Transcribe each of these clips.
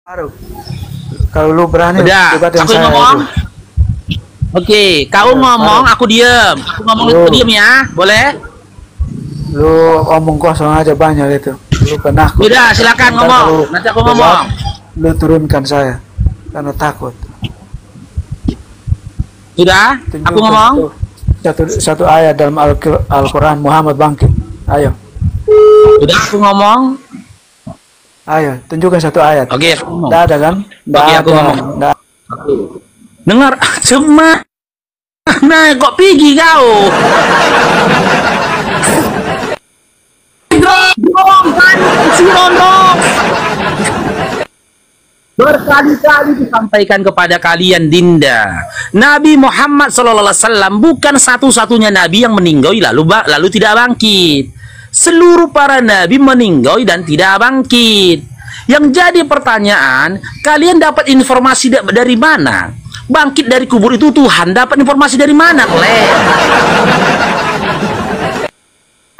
Aduh, kalau lu berani Udah, debat dengan aku saya ngomong. itu. Oke, kau ngomong, aku diem. Aku ngomong, itu diem ya, boleh? Lu omong kosong aja banyak itu. Lu penakut. Udah, silakan Ntar ngomong. kalau Nanti aku debat, ngomong. lu turunkan saya karena takut. Sudah, aku Tunjukkan ngomong. satu ayat dalam Al-Quran Muhammad bangkit. Ayo, Sudah, aku ngomong. ayo, tunjukkan satu ayat. Oke, aku ngomong. Nggak ada kan? Nggak Oke, aku ada. ngomong. Nggak. Dengar, cuma. Nah, kok pergi kau? Berkali-kali disampaikan kepada kalian, Dinda, Nabi Muhammad SAW bukan satu-satunya Nabi yang meninggal lalu tidak bangkit. Seluruh para Nabi meninggal dan tidak bangkit. Yang jadi pertanyaan, kalian dapat informasi dari mana? Bangkit dari kubur itu Tuhan, dapat informasi dari mana, kalian?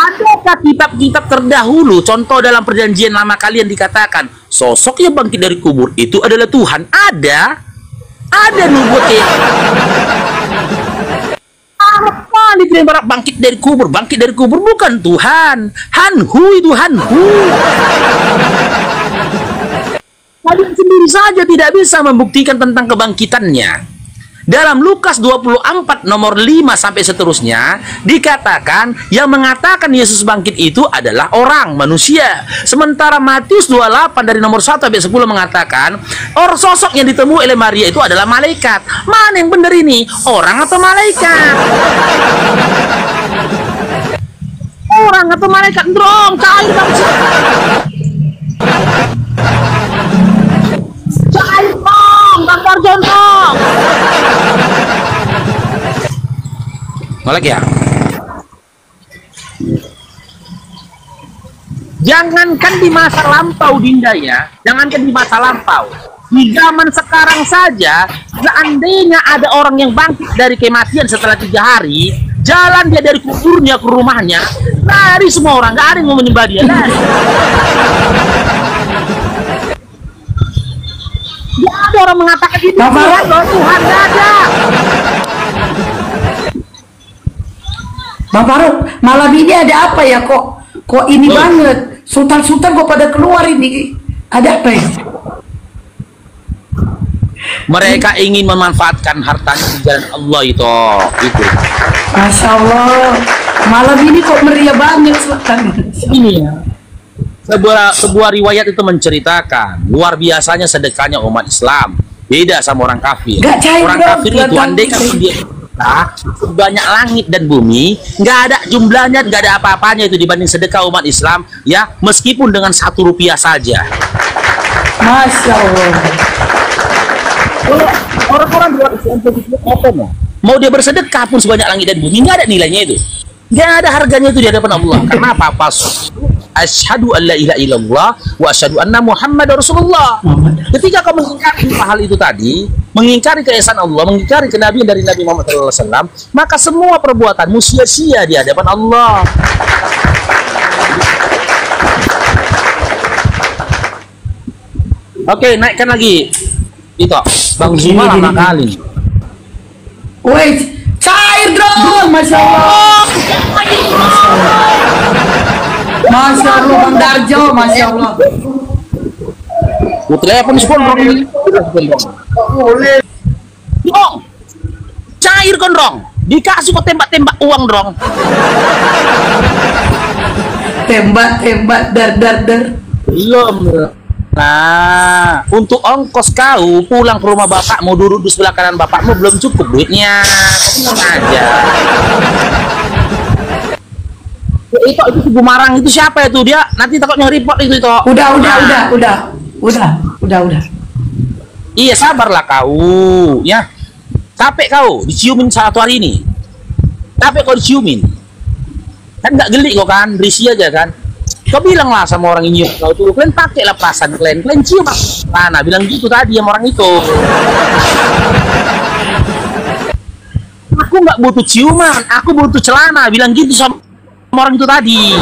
Adakah kitab-kitab terdahulu, contoh dalam perjanjian lama kalian dikatakan sosok yang bangkit dari kubur itu adalah Tuhan? Ada nubuatnya. Apa kalian berharap bangkit dari kubur? Bangkit dari kubur bukan Tuhan. Hanhu itu Hanhu. Kalian sendiri saja tidak bisa membuktikan tentang kebangkitannya. Dalam Lukas 24 nomor 5 sampai seterusnya dikatakan yang mengatakan Yesus bangkit itu adalah orang, manusia. Sementara Matius 28 dari nomor 1 sampai 10 mengatakan sosok yang ditemui oleh Maria itu adalah malaikat. Mana yang benar ini? Orang atau malaikat? Orang atau malaikat? Drong, cair bangsa. Cair dong, gambar jontong. Nolak ya. Jangankan di masa lampau, Dinda ya. Jangankan di masa lampau. Di zaman sekarang saja, seandainya ada orang yang bangkit dari kematian setelah 3 hari, jalan dia dari kuburnya ke rumahnya, lari semua orang, gak ada yang mau menyembah dia. Lari. Gak ada orang mengatakan ini Tuhan loh, Tuhan gak ada. Bang Faruk, malam ini ada apa ya kok ini banget, sultan-sultan kok pada keluar ini, ada apa ya? Mereka ingin memanfaatkan hartanya di jalan Allah itu. Masya Allah, malam ini kok meriah banget sultan. Ini ya. Sebuah riwayat itu menceritakan luar biasanya sedekahnya umat Islam. Beda sama orang kafir. Orang kafir itu andai kan dia sebanyak langit dan bumi, nggak ada jumlahnya, nggak ada apa-apanya itu dibanding sedekah umat Islam, ya, meskipun dengan Rp1 saja. Masya Allah. Orang-orang di luar Islam mau dia bersedekah pun sebanyak langit dan bumi, nggak ada nilainya itu, nggak ada harganya itu di hadapan Allah. Karena apa? Asyhadu an la ilaha illallah wa asyhadu anna Muhammadar Rasulullah. Ketika kau mengingkari hal itu tadi, mengingkari keesaan Allah, mengingkari kenabian dari Nabi Muhammad SAW, maka semua perbuatanmu sia-sia di hadapan Allah. Oke, naikkan lagi. Itu, Bang Zuma lama kali. Wait, cair dong, Masya Allah. Masya Allah, Bang Darjo, Masya Allah. Telepon gondrong. Dong, cair gondrong. Dikasih kok tembak-tembak uang dong. Tembak, dar. Belum. Nah, untuk ongkos kau pulang ke rumah bapakmu, duduk di sebelah kanan bapakmu belum cukup duitnya. Tenang aja. Itu Ibu Marang itu siapa itu? Dia nanti takutnya report itu. Udah. Iya, sabarlah kau, ya. Capek kau diciumin 1 hari ini. Capek kau diciumin. Kan nggak geli kau kan, berisi aja kan. Kau bilang lah sama orang ini kau tuh, kalian pakailah perasaan kalian cium mana, bilang gitu tadi sama orang itu. Aku nggak butuh ciuman, aku butuh celana, bilang gitu sama orang itu tadi.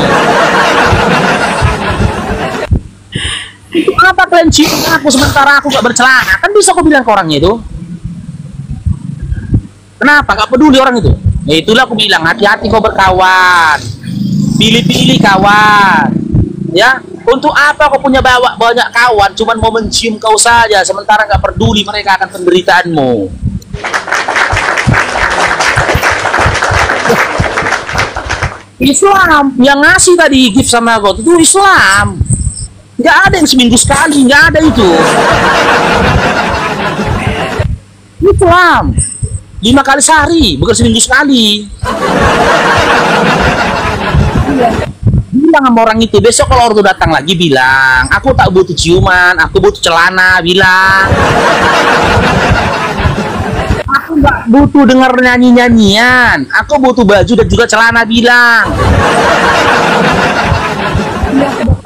Kenapa kalian cium aku sementara aku gak bercelana? Kan bisa aku bilang ke orangnya itu. Kenapa gak peduli orang itu? Ya itulah aku bilang, hati-hati kau berkawan. Pilih-pilih kawan. Ya, untuk apa kau punya banyak kawan cuman mau mencium kau saja sementara gak peduli mereka akan penderitaanmu. Islam yang ngasih tadi gift sama aku itu Islam. Nggak ada yang seminggu sekali, nggak ada itu. Islam 5 kali sehari, bukan seminggu sekali. Bilang sama orang itu, besok kalau orang itu datang lagi bilang, aku tak butuh ciuman, aku butuh celana, bilang. Aku nggak butuh dengar nyanyi-nyanyian, aku butuh baju dan juga celana, bilang.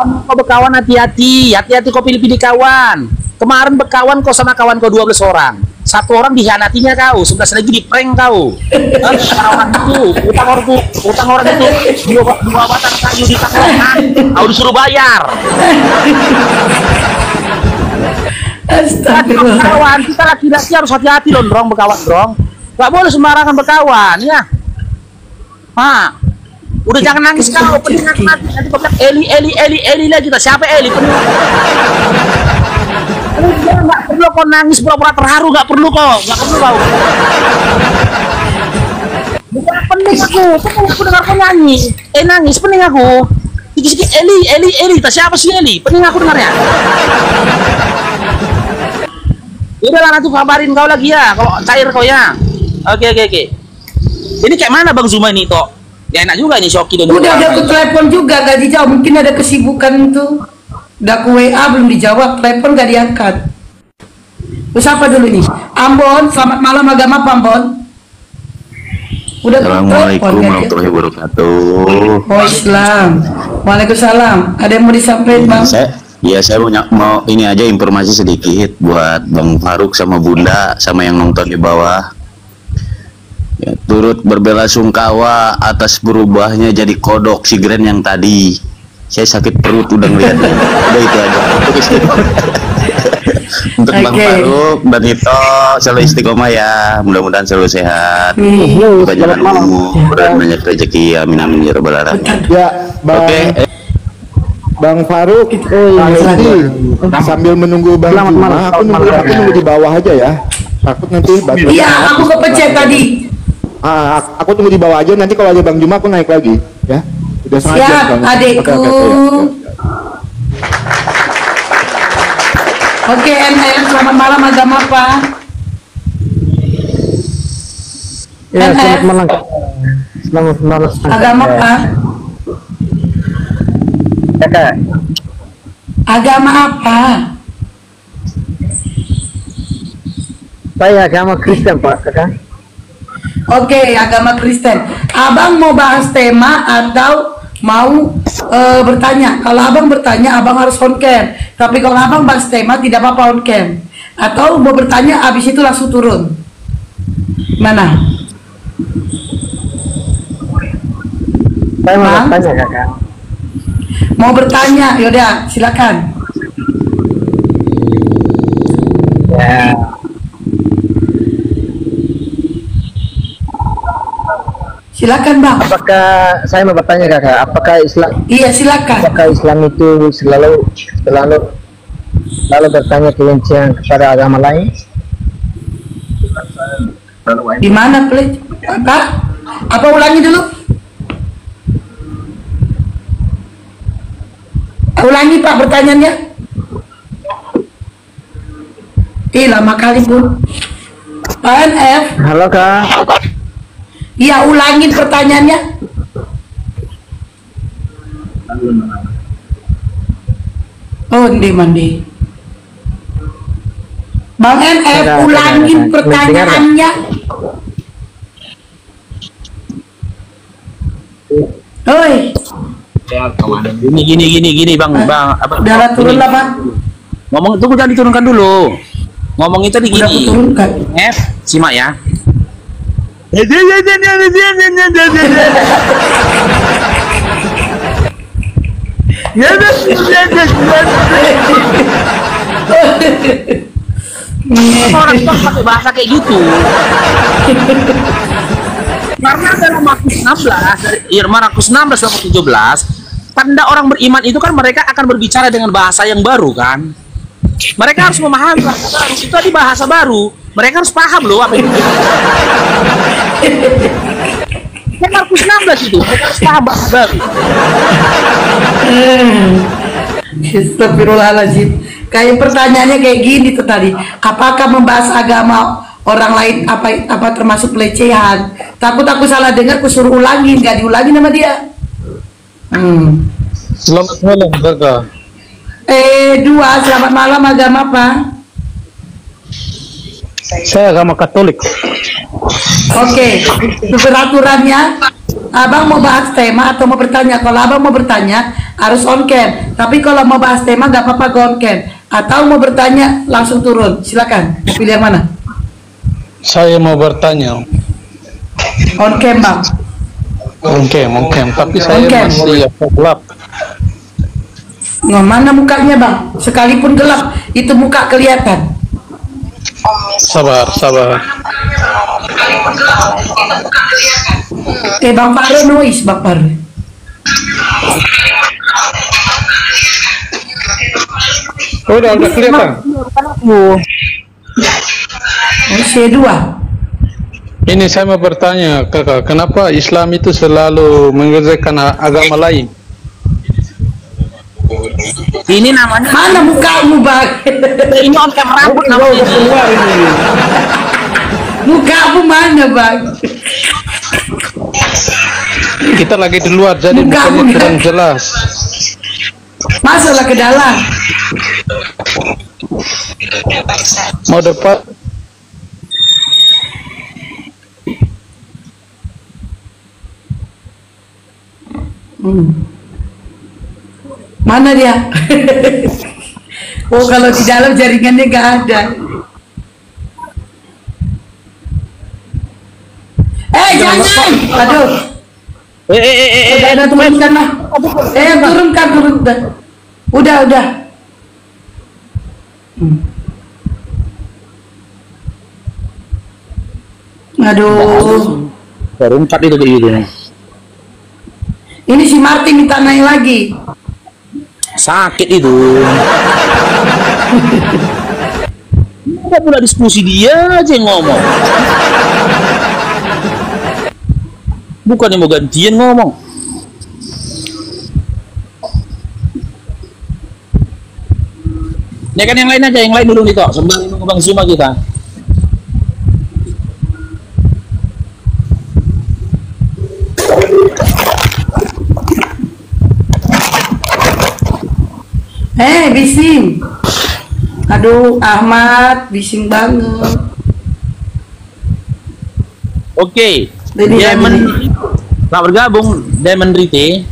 Kau berkawan hati-hati, hati-hati kau pilih-pilih kawan. Kemarin berkawan kau sama kawan kau 12 orang. 1 orang dikhianatinya kau, 11 lagi di prank kau. Orang itu, utang orang itu 2 batang kayu di tangan, kau disuruh bayar. Astagfirullah. Kawan, kita laki-laki harus hati-hati loh, berkawan, Gak boleh sembarangan berkawan, ya. Pak. Udah jangan nangis kau, pening aku nanti kau bilang Eli lagi, siapa Eli? Nggak perlu kau nangis pura-pura terharu, nggak perlu kau. Bukan pening aku dengar kau nyanyi, nangis pening aku. Sikit-sikit Eli, siapa sih Eli? Pening aku dengarnya. Udahlah nanti kabarin kau lagi ya, kalau cair kau ya. Oke. Ini kayak mana Bang Zuma ini toh? Ya enak juga ini Shoki dan Udah ada ke telepon juga gak dijawab, mungkin ada kesibukan tuh. Udah ke WA belum dijawab, telepon gak diangkat. Terus apa dulu nih? Ambon, selamat malam, agama apa Ambon? Udah ke telepon Assalamualaikum gak dia? warahmatullahi wabarakatuh. Oh Islam. Waalaikumsalam. Ada yang mau disampaikan Bang? Saya mau ini aja informasi sedikit buat Bang Faruk sama Bunda sama yang nonton di bawah. Ya, turut berbela-sungkawa atas berubahnya jadi kodok si Grand yang tadi. Saya sakit perut udah ngeliatnya. Udah itu aja. Untuk Bang Faruk dan Ito selalu istiqomah ya. Mudah-mudahan selalu sehat. Panjang umur dan banyak rezeki. Amin amin ya rabbal alamin. Ya, Bang. Oke. Bang Faruk, sambil menunggu Bang Juma, aku nunggu di bawah aja ya. Takut nanti Iya, aku kepecet tadi. Aku tunggu di bawah aja, nanti kalau ada Bang Juma aku naik lagi ya. Udah sengaja Siap, Bang. adekku. Oke, NF, selamat malam, agama apa? Ya, NF, selamat malam. Selamat malam. agama apa? Kakak, Agama apa? saya agama Kristen Pak, kakak. Oke, agama Kristen. Abang mau bahas tema atau mau bertanya? Kalau abang bertanya, abang harus on cam. Tapi kalau abang bahas tema, tidak apa-apa on cam. Atau mau bertanya, abis itu langsung turun. Mana? Saya mau Bang? bertanya kakak. Mau bertanya? Yaudah, silakan. Ya, Silakan bang. apakah saya mau bertanya kakak? Iya silakan. Apakah Islam itu selalu bertanya kebencian kepada agama lain? Di mana please? Apa ulangi dulu? Ulangi Pak pertanyaannya. Lama kali pun. Pak NF. Halo kak. Iya ulangin pertanyaannya. Oh mandi. Bang NF ulangin pertanyaannya. Oi. Gini bang apa? Udah turun lah bang. Ngomong tunggu, jangan diturunkan dulu. Ngomong itu Udah gini. kuturunkan. Simak ya. Orang itu pakai bahasa kayak gitu. Karena dalam Markus 16, Markus 16 sampai 17, tanda orang beriman itu kan mereka akan berbicara dengan bahasa yang baru kan. Mereka harus memahami bahasa baru. Itu tadi bahasa baru. Mereka harus paham loh apa itu. Kan Markus 16 itu, mereka harus paham bahasa baru. Astagfirullahaladzim. Kayak pertanyaannya kayak gini tuh tadi. Apakah membahas agama orang lain apa termasuk pelecehan? Takut aku salah dengar, aku suruh ulangin, nggak diulangin sama dia. Selamat malam, Kakak. Dua, selamat malam, agama apa? Saya agama Katolik. Oke, peraturannya, abang mau bahas tema atau mau bertanya? Kalau abang mau bertanya, harus on cam. Tapi kalau mau bahas tema, nggak apa-apa go on cam. Atau mau bertanya, langsung turun. Silakan, pilih yang mana? Saya mau bertanya. On cam, bang. Oke. Tapi saya masih gelap. Nah, mana mukanya, bang? Sekalipun gelap, itu muka kelihatan. Sabar. Bang Paru noise, Bang Paru. Udah kelihatan. C2. Ini saya mau bertanya, Kakak, kenapa Islam itu selalu mengerjakan agama lain? Ini namanya Mana mukamu, bang? ini on cam rambut namanya. Mukamu mana, bang? Kita lagi di luar, jadi Muka. mukanya kurang jelas. Masuklah ke dalam. Mau dapat Mana dia? Oh, kalau di dalam jaringannya nggak ada. Jangan! Aduh. Udah turunkan lah. Turunkan. Udah. Aduh. Baru 4 itu begitu nih. Ini si Martin minta naik lagi. Sakit itu. Kita pula diskusi dia aja yang ngomong. Bukan yang mau gantian ngomong. Ya kan yang lain aja, yang lain dulu nih kok. Sembari nunggu Bang Zuma kita. Bising. Aduh, Ahmad, bising banget. Oke. Jadi, Selamat bergabung, Diamond Rite.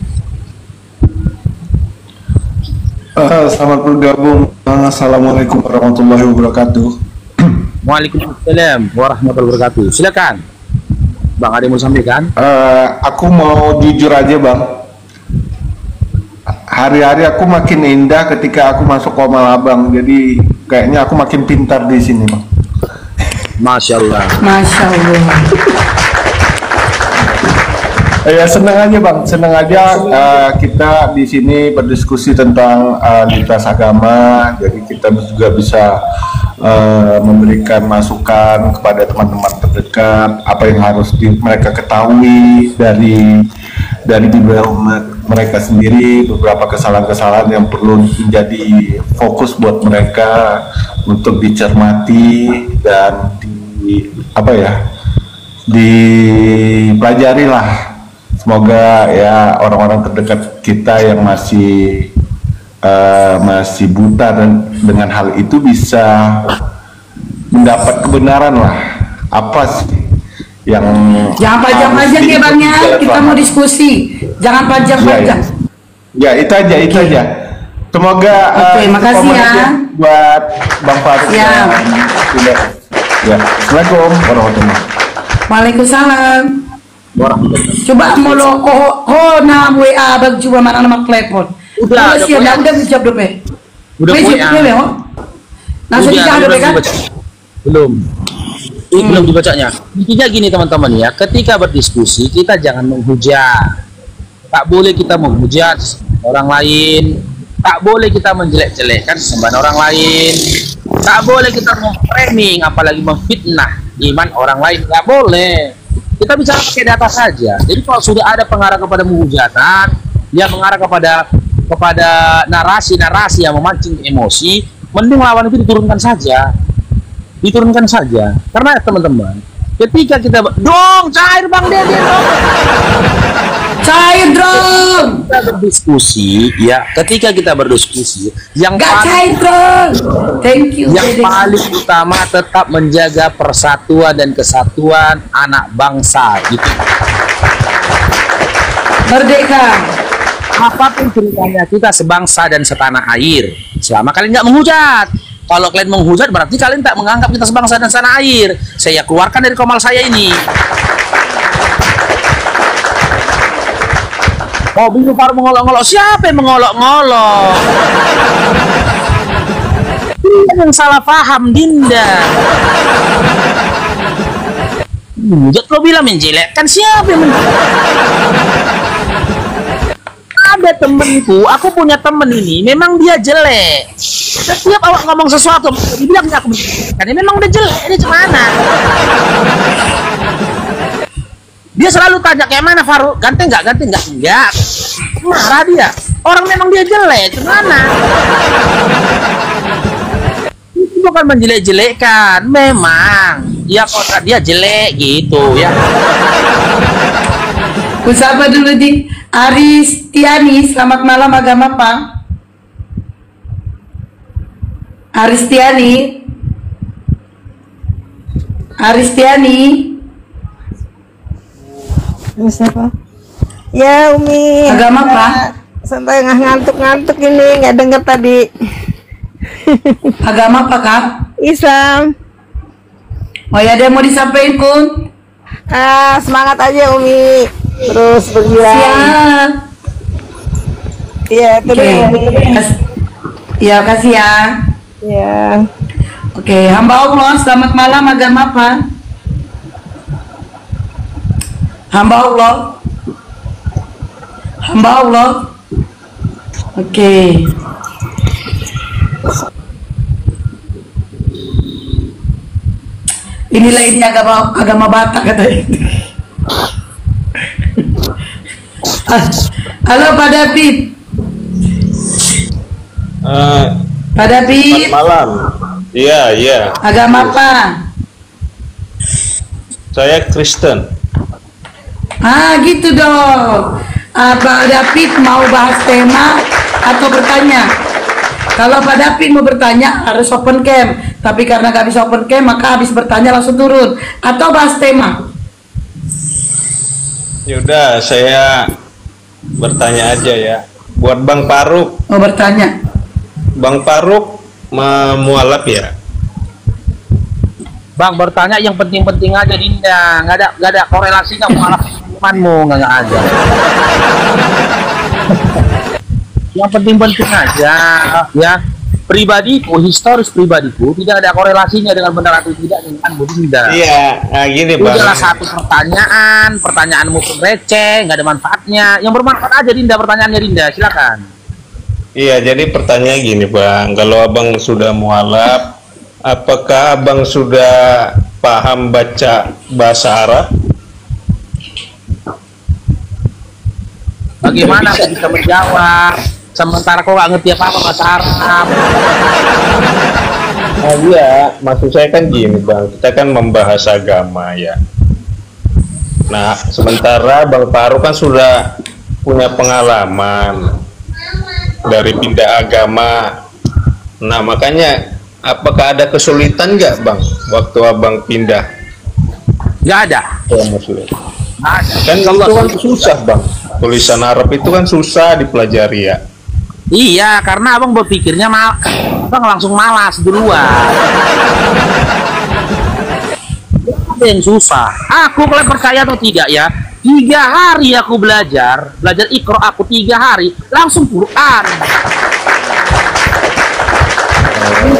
Selamat bergabung. Assalamualaikum warahmatullahi wabarakatuh. Waalaikumsalam warahmatullahi wabarakatuh. Silakan, Bang, ada yang mau sampaikan? Aku mau jujur aja, Bang. Hari-hari aku makin indah ketika aku masuk Komal Abang. Jadi kayaknya aku makin pintar di sini, Bang. Masya Allah. Masya Allah. Ya senang aja, Bang. Senang aja kita di sini berdiskusi tentang lintas agama. Jadi kita juga bisa memberikan masukan kepada teman-teman terdekat apa yang harus mereka ketahui dari Bible mereka sendiri, beberapa kesalahan-kesalahan yang perlu menjadi fokus buat mereka untuk dicermati dan dipelajari lah. Semoga ya orang-orang terdekat kita yang masih buta dan dengan hal itu bisa mendapat kebenaran lah. Apa sih yang Jangan panjang-panjang ya, Bang, ya. Kita mau diskusi. Jangan panjang-panjang. Ya, itu aja. Semoga Oke, makasih ya buat Bang Farid. Ya. Assalamualaikum warahmatullahi wabarakatuh. Waalaikumsalam. Coba mau lo WA Bang, coba mana nama telepon. Udah sih poin. udah dijawab dong, Pe. Udah Pe, poin. jawabnya, Pe, oh. Langsung Udah, dijawab, Pe, kan? belum. Belum dibacanya. Intinya gini teman-teman ya, ketika berdiskusi kita jangan menghujat. Tak boleh kita menghujat orang lain, tak boleh kita menjelek-jelekkan sembahan orang lain, tak boleh kita memframing apalagi memfitnah iman orang lain, nggak boleh. Kita bicara pakai data saja. Jadi kalau sudah ada pengarah kepada menghujatan, dia mengarah kepada narasi-narasi yang memancing emosi, mending lawan itu diturunkan saja. Diturunkan saja. Karena teman-teman, ketika kita dong cair Bang Dede dong. Cair dong. Kita berdiskusi ya, ketika kita berdiskusi yang Gak cair dong. Thank you. yang Dede. paling utama tetap menjaga persatuan dan kesatuan anak bangsa gitu. Merdeka. Apapun ceritanya kita sebangsa dan setanah air. Selama kalian nggak menghujat. Kalau kalian menghujat berarti kalian tak menganggap kita sebangsa dan setanah air. Saya keluarkan dari komal saya ini. Oh, bingung Faru mengolok-ngolok. Siapa yang mengolok-ngolok? Dia yang salah paham, Dinda. Hujat lo bilang menjelekkan, siapa yang ada temenku, aku punya temen ini, memang dia jelek. Setiap awak ngomong sesuatu, dibilang aku menjelekkan, memang udah jelek, ini gimana? Dia selalu tanya kayak mana Faru, ganteng nggak, ganteng nggak, enggak. Marah dia, orang memang dia jelek, gimana? Itu bukan menjelek-jelekkan, memang. Ya kontrak dia jelek gitu ya. Bersama dulu di Aristiani, selamat malam agama Pak. Aristiani. Siapa? Ya Umi. Agama Pak. Sampai ngantuk-ngantuk ini, nggak denger tadi. Agama apa Kak? Islam. Oh ya, ada yang mau disampaikan Kun? Semangat aja Umi. Terus berjuang. Siap. Iya, terus. Ya, kasih ya. Ya. Oke, hamba Allah, selamat malam agama apa? Hamba Allah. Hamba Allah. Oke. Inilah ini agama Batak katanya. Halo Pak David. Pak David. Malam. Iya. Agama apa? Saya Kristen. Gitu dong. Pak David mau bahas tema atau bertanya? Kalau Pak David mau bertanya harus open cam, tapi karena gak bisa open cam maka habis bertanya langsung turun. Atau bahas tema? Yaudah, saya bertanya aja ya. Buat Bang Faruk. Mau bertanya? Bang Faruk mualaf ya? Bang bertanya yang penting-penting aja Dinda, nggak ada korelasinya malah imanmu nggak ada. Yang penting-penting aja ya, pribadiku, historis pribadiku tidak ada korelasinya dengan benar atau tidak dengan Dinda. Iya, nah gini Bang. Udahlah satu pertanyaanmu pun receh, nggak ada manfaatnya. Yang bermanfaat aja Dinda, pertanyaannya Dinda, silakan. Iya, jadi pertanyaan gini Bang, kalau Abang sudah mualaf, apakah Abang sudah paham baca bahasa Arab? Bagaimana saya bisa menjawab? Sementara kau nggak ngerti apa-apa bahasa Arab. Oh iya, maksud saya kan gini Bang, kita kan membahas agama ya. Nah, sementara Bang Faruk kan sudah punya pengalaman dari pindah agama. Nah, makanya apakah ada kesulitan nggak Bang waktu Abang pindah? Nggak ada. Oh, Muslim. Nggak ada. Kan itu kan susah Bang. Tulisan Arab itu kan susah dipelajari ya. Iya, karena abang berpikirnya abang langsung malas duluan. Ada yang susah. Aku kalau percaya atau tidak ya, 3 hari aku belajar Iqra aku 3 hari langsung Quran.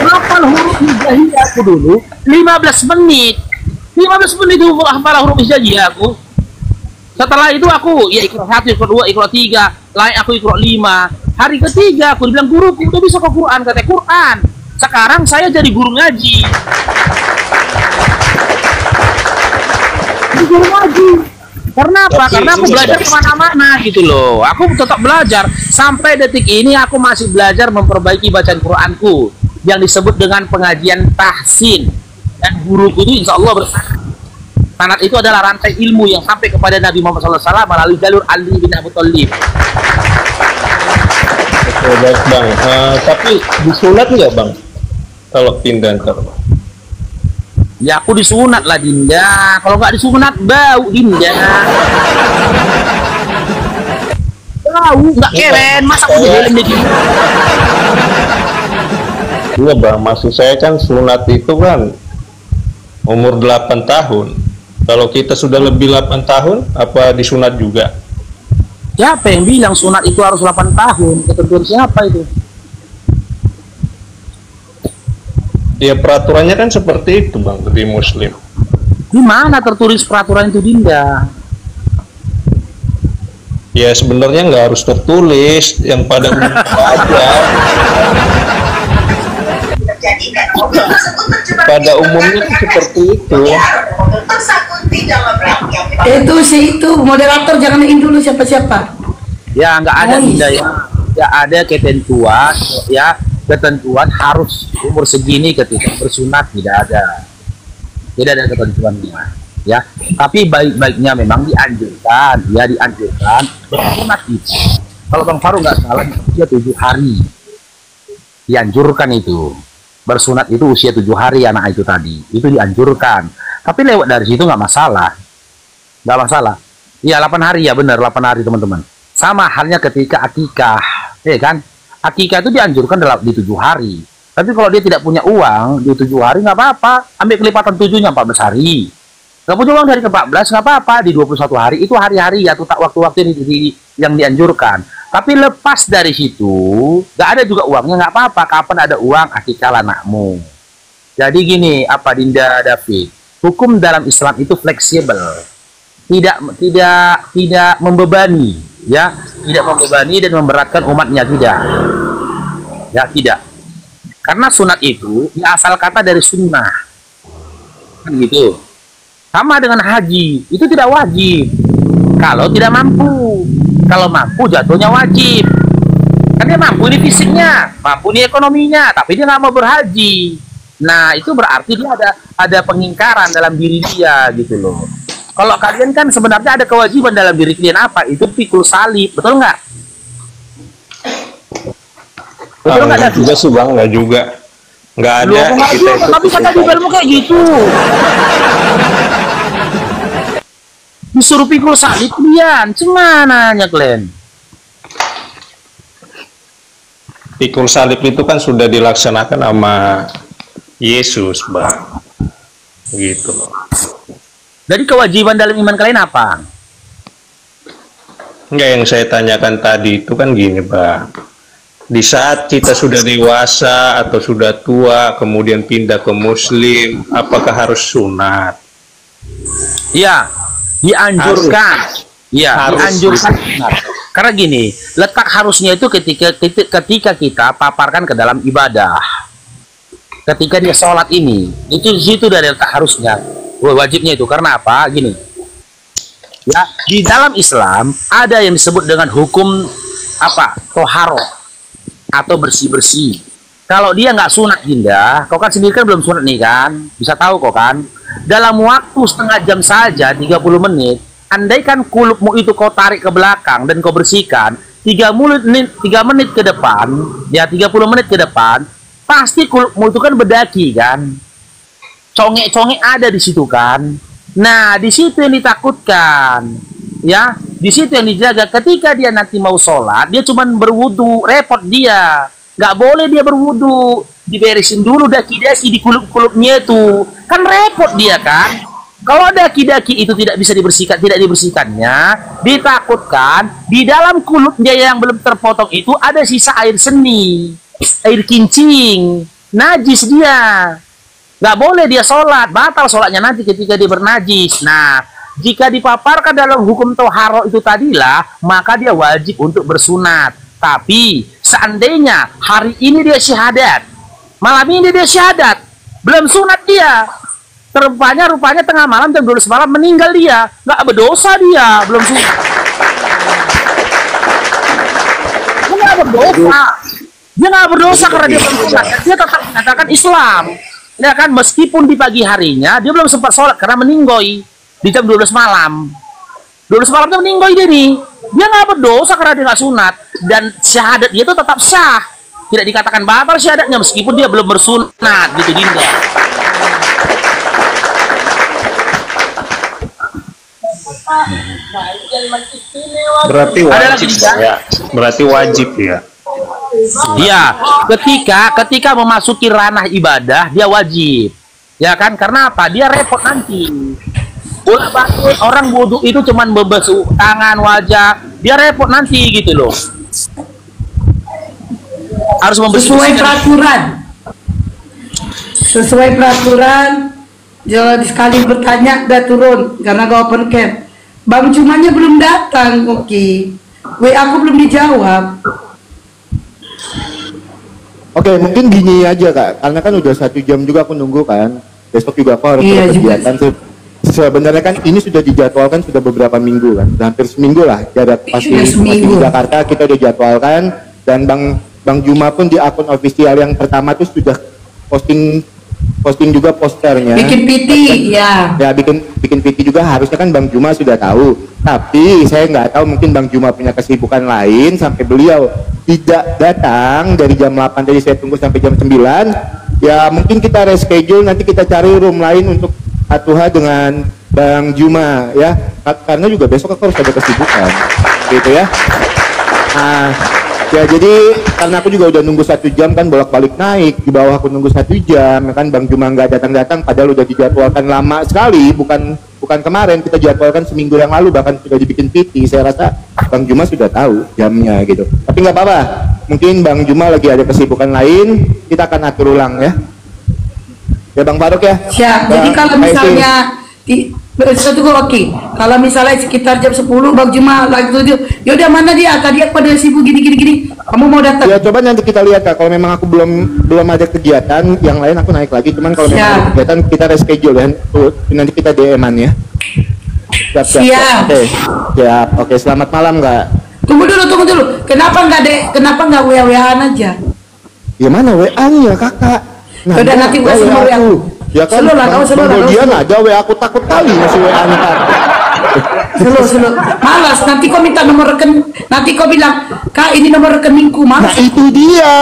Hafal huruf hijaiyah aku dulu 15 menit. 15 menit itu hafal huruf hijaiyah aku. Setelah itu aku ya Iqra 1, Iqra 2, Iqra 3, lain aku Iqra 5. Hari ketiga aku dibilang guruku udah bisa ke Quran, kata Quran. Sekarang saya jadi guru ngaji. Jadi guru ngaji. Karena apa? Karena aku belajar kemana-mana gitu loh. Aku tetap belajar sampai detik ini aku masih belajar memperbaiki bacaan Quranku yang disebut dengan pengajian tahsin. Dan guruku itu insya Allah sanad itu adalah rantai ilmu yang sampai kepada Nabi Muhammad SAW melalui jalur Ali bin Abi Thalib. Oke, baik Bang. Tapi disunat nggak Bang? Kalau pindah ntar Bang? Ya aku disunat lah Dinda. Kalau nggak disunat bau Dinda. Bau nggak keren. Masa aku dihelm gitu? Iya Bang, maksud saya kan sunat itu kan umur 8 tahun. Kalau kita sudah lebih 8 tahun, apa disunat juga? Siapa yang bilang sunat itu harus 8 tahun? Ketentuan siapa itu? Ya peraturannya kan seperti itu Bang, di Muslim. Di mana tertulis peraturan itu Dinda? Ya sebenarnya nggak harus tertulis, yang pada umumnya aja. Pada umumnya kan seperti itu. Itu sih itu moderator jangan ingin dulu siapa-siapa. Ya nggak ada Dinda ya. Nggak ada ketentuan ya. Ketentuan harus umur segini ketika bersunat, tidak ada ketentuannya ya. Tapi baik-baiknya memang dianjurkan bersunat itu. Kalau Bang Faru nggak salah usia 7 hari dianjurkan itu bersunat, itu usia 7 hari anak itu tadi itu dianjurkan. Tapi lewat dari situ nggak masalah ya. 8 hari ya, benar 8 hari teman-teman. Sama halnya ketika akikah ya kan. Akikah itu dianjurkan di 7 hari. Tapi kalau dia tidak punya uang di 7 hari nggak apa-apa. Ambil kelipatan 7-nya 14 hari. Nggak punya uang dari ke-14 nggak apa-apa. Di 21 hari itu hari-hari ya, tak waktu-waktu yang dianjurkan. Tapi lepas dari situ nggak ada juga uangnya nggak apa-apa. Kapan ada uang akikah anakmu. Jadi gini apa Dinda David, hukum dalam Islam itu fleksibel. Tidak membebani ya, tidak membebani dan memberatkan umatnya, tidak. Karena sunat itu ya asal kata dari sunnah kan gitu. Sama dengan haji, itu tidak wajib kalau tidak mampu. Kalau mampu jatuhnya wajib. Kan dia mampu ini fisiknya, mampu ini ekonominya, tapi dia nggak mau berhaji. Nah itu berarti dia ada pengingkaran dalam diri dia gitu loh. Kalau kalian kan sebenarnya ada kewajiban dalam diri kalian, apa? Itu pikul salib, betul nggak? Betul nggak? Nggak juga sih Bang, nggak juga. Nggak ada. Tapi kata di filmmu kayak gitu. Disuruh pikul salib kalian, cemananya kalian? Pikul salib itu kan sudah dilaksanakan sama Yesus Bang. Gitu loh. Jadi kewajiban dalam iman kalian apa? Enggak, yang saya tanyakan tadi itu kan gini Bang. Di saat kita sudah dewasa atau sudah tua kemudian pindah ke Muslim, apakah harus sunat? Iya, dianjurkan. Iya, dianjurkan. Karena gini, letak harusnya itu ketika kita paparkan ke dalam ibadah. Ketika dia sholat ini, itu di situ dari letak harusnya. Wajibnya itu karena apa? Gini ya, di dalam Islam ada yang disebut dengan hukum apa? Toharoh atau bersih-bersih. Kalau dia nggak sunat Dinda, kau kan sendiri kan belum sunat nih kan, bisa tahu kok kan, dalam waktu setengah jam saja 30 menit, andaikan kulupmu itu kau tarik ke belakang dan kau bersihkan 3 menit ke depan ya, 30 menit ke depan pasti kulupmu itu kan berdaki kan, congek-congek ada di situ kan. Nah, di situ yang ditakutkan. Ya, di situ yang dijaga. Ketika dia nanti mau sholat, dia cuma berwudu, repot dia. Nggak boleh dia berwudu, diberesin dulu daki-daki di kulup-kulupnya itu. Kan repot dia kan. Kalau daki-daki itu tidak bisa dibersihkan, tidak dibersihkannya, ditakutkan di dalam kulitnya yang belum terpotong itu ada sisa air seni, air kincing, najis dia. Nggak boleh dia sholat, batal sholatnya nanti ketika dia bernajis. Nah, jika dipaparkan dalam hukum toharo itu tadilah, maka dia wajib untuk bersunat. Tapi seandainya hari ini dia syahadat, malam ini dia syahadat, belum sunat dia, rupanya tengah malam jam 12 malam meninggal dia, nggak berdosa dia, belum sunat. Dia nggak berdosa. Dia nggak berdosa karena dia belum sunat. Dia tetap mengatakan Islam. Ya kan, meskipun di pagi harinya dia belum sempat sholat karena meninggoy di jam 12 malam. 12 malam dia meninggoy dia nih. Dia nggak berdosa karena dia nggak sunat, dan syahadat dia itu tetap sah. Tidak dikatakan batal syahadatnya meskipun dia belum bersunat gitu, Dinda. Berarti wajib ya. Berarti wajib ya. Iya, ketika memasuki ranah ibadah dia wajib, ya kan? Karena apa? Dia repot nanti. Orang wudhu itu cuman membasuh tangan, wajah, dia repot nanti gitu loh. Harus sesuai peraturan. Sesuai peraturan. Jangan sekali bertanya udah turun karena gak open cam. Bang Jumanya belum datang, Oki. WA aku belum dijawab. Oke, mungkin gini aja Kak, karena kan udah 1 jam juga aku nunggu kan. Besok juga aku harus ada kegiatan. Sebenarnya kan ini sudah dijadwalkan sudah beberapa minggu kan, sudah hampir seminggu lah. Jarak pasti di Jakarta kita udah jadwalkan, dan Bang Juma pun di akun official yang pertama tuh sudah posting juga posternya. Bikin PT, ya. Ya bikin PT juga, harusnya kan Bang Juma sudah tahu. Tapi saya nggak tahu, mungkin Bang Juma punya kesibukan lain sampai beliau tidak datang dari jam 8 tadi, saya tunggu sampai jam 9. Ya mungkin kita reschedule, nanti kita cari room lain untuk atuha dengan Bang Juma ya. Karena juga besok aku harus ada kesibukan. Gitu ya. Nah, ya jadi karena aku juga udah nunggu 1 jam kan, bolak-balik naik di bawah, aku nunggu 1 jam ya kan. Bang Juma nggak datang-datang padahal udah dijadwalkan lama sekali, bukan kemarin, kita jadwalkan seminggu yang lalu, bahkan sudah dibikin PT. Saya rasa Bang Juma sudah tahu jamnya gitu, tapi nggak apa-apa, mungkin Bang Juma lagi ada kesibukan lain, kita akan atur ulang ya Bang Faruk ya. Siap. Jadi kalau misalnya satu Oki, kalau misalnya sekitar jam 10 Bang Juma lagi tujuh, yaudah mana dia? Tadi aku pada sibuk gini. Kamu mau datang? Ya coba nanti kita lihat Kak. Kalau memang aku belum ada kegiatan yang lain, aku naik lagi. Cuman kalau memang ada kegiatan kita reschedule ya. Nanti kita DM-an ya. Siap. Oke. Selamat malam Kak. Tunggu dulu. Kenapa nggak WA-WA-an aja? Ya mana WA-nya Kakak? Nah, udah nanti WA semua aku. Ya kan, kemudian aja WA aku takut kali masih WA ntar. Slow. Malas, nanti kau minta nomor rekening, nanti kau bilang, Kak ini nomor rekeningku, malas. Nah itu dia.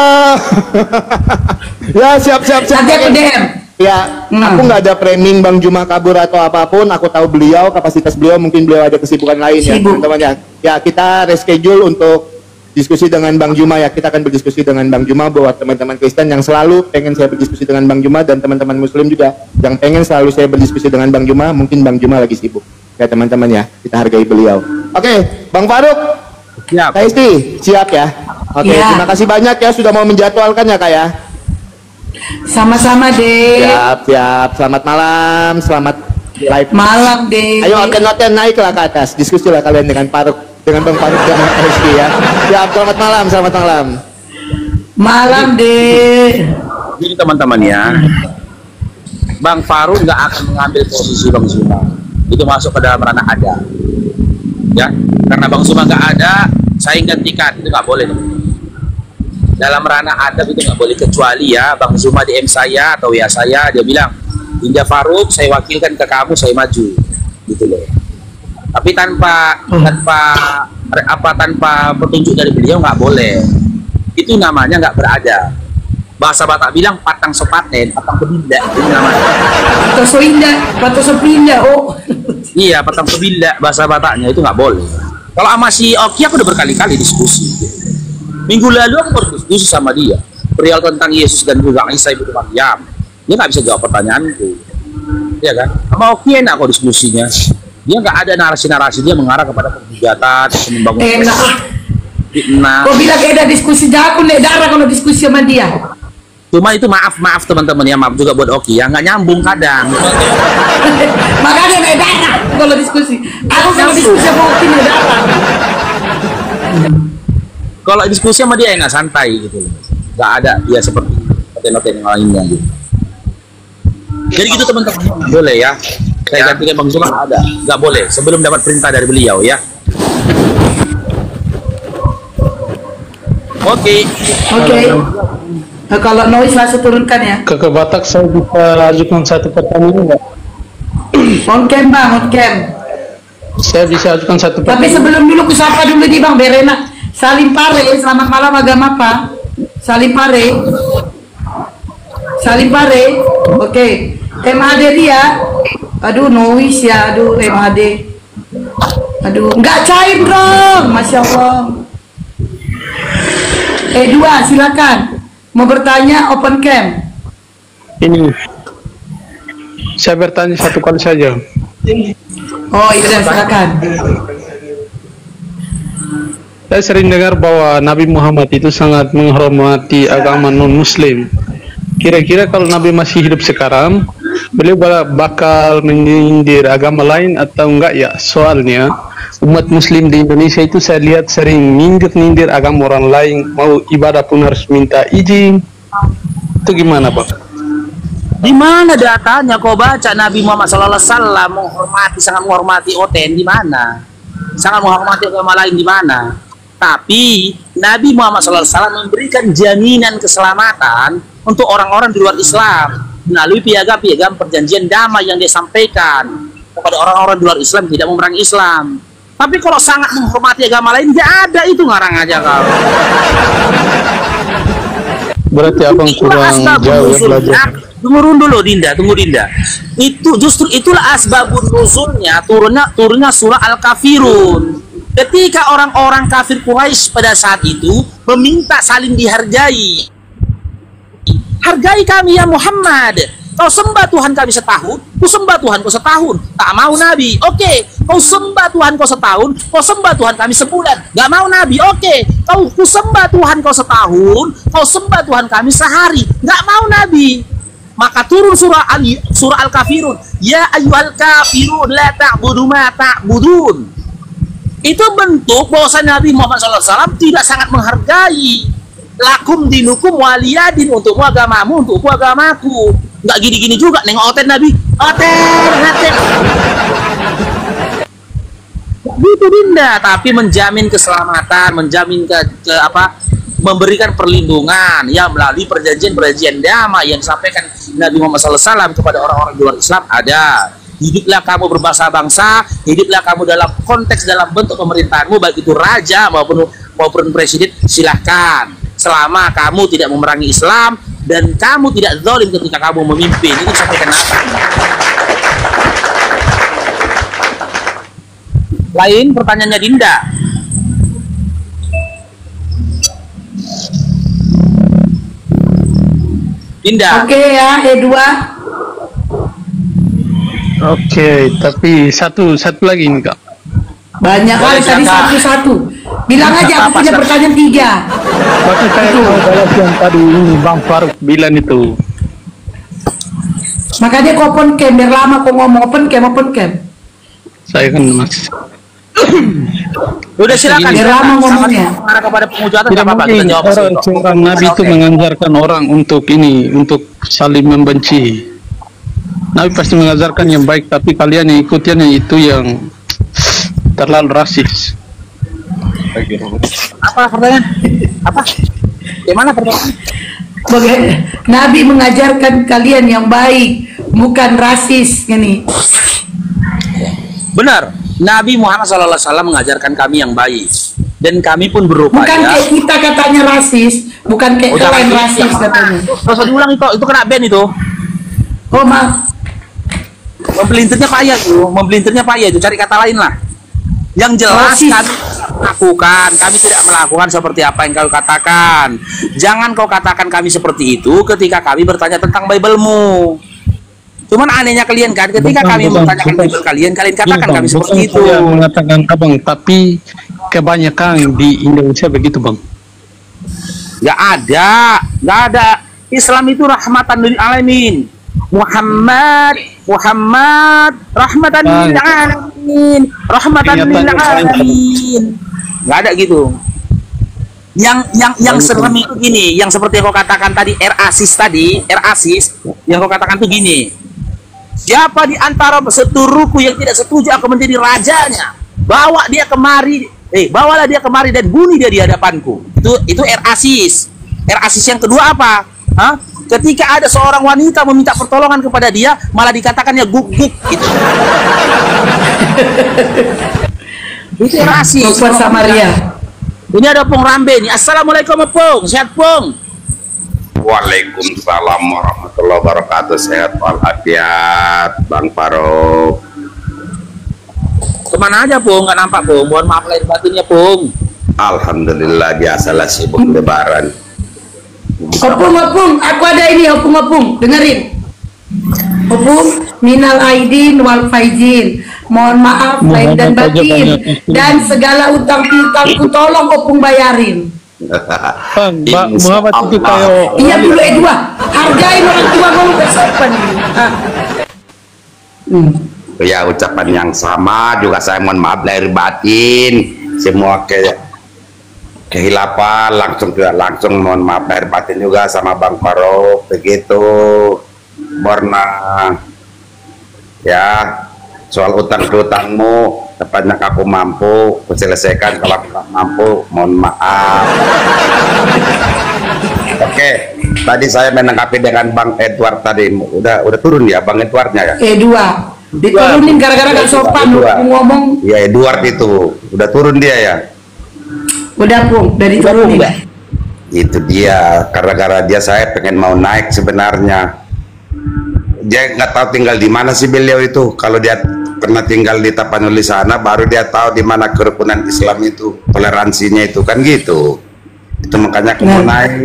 Ya siap. Nanti aku DM. Ya, aku nggak ada framing Bang Juma kabur atau apapun. Aku tahu beliau, kapasitas beliau, mungkin beliau ada kesibukan lain ya teman-teman ya. Ya kita reschedule untuk diskusi dengan Bang Juma ya. Kita akan berdiskusi dengan Bang Juma buat teman-teman Kristen yang selalu pengen saya berdiskusi dengan Bang Juma, dan teman-teman Muslim juga yang pengen selalu saya berdiskusi dengan Bang Juma. Mungkin Bang Juma lagi sibuk ya teman-teman ya, kita hargai beliau. Oke, Bang Faruk siap. Kak Isti siap ya. Oke, terima kasih banyak ya sudah mau menjadwalkan ya Kak ya. Sama-sama deh. Siap. Selamat malam, selamat live malam deh. Ayo oten naiklah ke atas, diskusilah kalian dengan Faruk, dengan Bang Faruk dan Rizky ya. Siap, selamat malam. Malam deh. Jadi teman-teman ya, Bang Faruk nggak akan mengambil posisi Bang Zuma. Itu masuk ke dalam ranah ada. Ya, karena Bang Zuma nggak ada, saya gantikan, itu nggak boleh. Dalam ranah adab itu nggak boleh, kecuali ya Bang Zuma DM saya atau ya saya, dia bilang, Dinda Faruk, saya wakilkan ke kamu, saya maju, gitu loh. Tapi tanpa petunjuk dari beliau nggak boleh. Itu namanya nggak berada. Bahasa Batak bilang patang sepaten, patang kebinda, itu namanya. Patang sepindah, oh. Iya, patang kebinda, bahasa Bataknya itu nggak boleh. Kalau sama si Oki aku udah berkali-kali diskusi. Minggu lalu aku berdiskusi sama dia perihal tentang Yesus dan juga Isa ibu Maryam. Dia nggak bisa jawab pertanyaanku. Ya kan? Sama oke enak kok diskusinya. Dia nggak ada narasi-narasi, dia mengarah kepada penghujatan, membangun Enak. fitnah. Kau bilang kayak ada diskusi jago nek darah kalau diskusi sama dia. Cuma itu maaf teman-teman ya, maaf juga buat Oki ya, nggak nyambung kadang. Makanya nek darah kalau diskusi. Aku kalau diskusi sama Oki nek darah. Kalau diskusi sama dia enak santai gitu loh. Nggak ada dia seperti noten-noten yang lainnya gitu. Jadi gitu teman-teman, boleh ya. Saya gantikan Bang Zuma ada, nggak boleh sebelum dapat perintah dari beliau ya. Oke. Nah, kalau noise langsung turunkan ya. Kakak Batak, saya bisa ajukan satu pertanyaan nggak? On cam bang, on cam. Saya bisa ajukan satu pertanyaan. Tapi sebelum dulu kusapa dulu di Bang Berena. Salim Pare, selamat malam agama apa? Salim Pare. Oke. MHD dia. Aduh noise ya, aduh MHD. Aduh, nggak cair dong, Masya Allah. dua, silakan. Mau bertanya open cam. Ini saya bertanya satu kali saja. Oh iya, silakan. Saya sering dengar bahwa Nabi Muhammad itu sangat menghormati agama non-Muslim. Kira-kira kalau Nabi masih hidup sekarang, beliau bakal menyindir agama lain atau enggak ya? Soalnya umat Muslim di Indonesia itu saya lihat sering nyindir agama orang lain, mau ibadah pun harus minta izin. Itu gimana, Pak? Di mana datanya kau baca Nabi Muhammad SAW sangat menghormati Oten di mana? Sangat menghormati agama lain di mana? Tapi Nabi Muhammad SAW memberikan jaminan keselamatan untuk orang-orang di luar Islam melalui piagam-piagam perjanjian damai yang dia sampaikan kepada orang-orang di luar Islam tidak memerangi Islam. Tapi kalau sangat menghormati agama lain, nggak ada, itu ngarang aja kau. Berarti abang kurang jauh ya belajar. Tunggu Dinda. Itulah asbabun nuzulnya turunnya surah Al-Kafirun. Ketika orang-orang kafir Quraisy pada saat itu meminta saling dihargai. Hargai kami ya Muhammad. Kau sembah Tuhan kami setahun, ku sembah Tuhan kau setahun. Tak mau Nabi. Oke, kau sembah Tuhan kau setahun, kau sembah Tuhan kami sebulan. Gak mau Nabi. Oke, ku sembah Tuhan kau setahun, kau sembah Tuhan kami sehari. Gak mau Nabi. Maka turun surah Al-Kafirun. Ya ayyuhal kafirun la ta'budu ma ta'budun. Itu bentuk bahwa Nabi Muhammad SAW tidak sangat menghargai. Lakum dinukum waliyadin, untukmu agamamu, untukku agamaku. Nggak gini-gini juga nengok Oten Nabi. Oten. Gitu Dinda, tapi menjamin keselamatan, menjamin memberikan perlindungan ya melalui perjanjian damai yang disampaikan Nabi Muhammad SAW kepada orang-orang di luar Islam ada. Hiduplah kamu berbangsa bangsa, hiduplah kamu dalam konteks dalam bentuk pemerintahanmu, baik itu raja maupun presiden, silahkan. Selama kamu tidak memerangi Islam dan kamu tidak zalim ketika kamu memimpin, itu disampaikan apa? Lain pertanyaannya Dinda. Oke ya, E2. Oke, tapi satu lagi nih Kak. Banyak kali tadi satu-satu. Bilang aja aku punya pertanyaan 3. Tapi saya mau balas yang tadi ini Bang Faruk bilang itu. Makanya kau open cam, biar lama kau ngomong open cam. Saya kan Mas. Udah silakan. Biar lama ngomongnya. Mengarah kepada pemujatan Tidak apa-apa, kita mungkin jawab seorang Nabi itu mengajarkan orang untuk saling membenci. Nabi pasti mengajarkan yang baik, tapi kalian yang ikutnya itu yang terlalu rasis. Apa pertanyaan? Apa? Gimana pertanyaan? Nabi mengajarkan kalian yang baik, bukan rasis ini. Benar. Nabi Muhammad SAW mengajarkan kami yang baik, dan kami pun berupaya. Bukan kayak kita katanya rasis, bukan kayak kalian rasis katanya. Terus diulang itu kena ban itu. Oh maaf. Membelintirnya payah itu, cari kata lain lah. Yang jelas kami tidak melakukan seperti apa yang kau katakan. Jangan kau katakan kami seperti itu ketika kami bertanya tentang Bible-mu. Cuman anehnya kalian kan, ketika kami mempertanyakan Bible kalian katakan kami seperti itu. Saya mengatakan abang, tapi kebanyakan di Indonesia begitu bang. Nggak ada. Islam itu rahmatan lil alamin. Muhammad rahmatan lil alamin, nggak ada gitu. Yang serem itu gini, yang seperti yang kau katakan tadi, Air-Asis yang kau katakan tuh gini, siapa di antara seturuku yang tidak setuju aku menjadi rajanya, bawalah dia kemari dan bunuh dia di hadapanku. Itu Air-Asis yang kedua apa? Ketika ada seorang wanita meminta pertolongan kepada dia, malah dikatakannya guguk gitu. Itu Air-Asis Samaria. Ini ada Pung Rambe nih. Assalamualaikum Pung, sehat Pung? Waalaikumsalam warahmatullahi wabarakatuh. Sehat walafiat, Bang Faruk. Kemana aja Pung? Nggak nampak Pung. Mohon maaf lahir batinnya Pung. Alhamdulillah, biasalah sibuk lebaran. Opung, aku ada ini opung, dengerin. Opung, minal aidin wal faizin. Mohon maaf lahir dan batin, dan segala utang piutangku tolong opung bayarin. Bang, Muhammad itu kayak Iya dulu dua. Hargain orang tua kamu bersopan. Ya, ucapan yang sama juga saya mohon maaf lahir batin. Semua kehilapan langsung mohon maaf lahir batin juga sama Bang Faruk begitu. Borna ya, soal utang-utangmu tepatnya aku mampu selesaikan, kalau aku tak mampu mohon maaf. Oke, tadi saya menanggapi dengan Bang Edward tadi, udah turun ya Bang Edwardnya ya? Dua diturunin gara-gara gak sopan ngomong. Ya Edward itu udah turun dia ya? Udah Pung, dari turunin. Itu dia, gara-gara dia saya pengen mau naik sebenarnya. Dia nggak tahu tinggal di mana sih beliau itu. Kalau dia pernah tinggal di Tapanuli sana, baru dia tahu di mana kerukunan Islam itu, toleransinya itu kan gitu. Itu makanya aku mau naik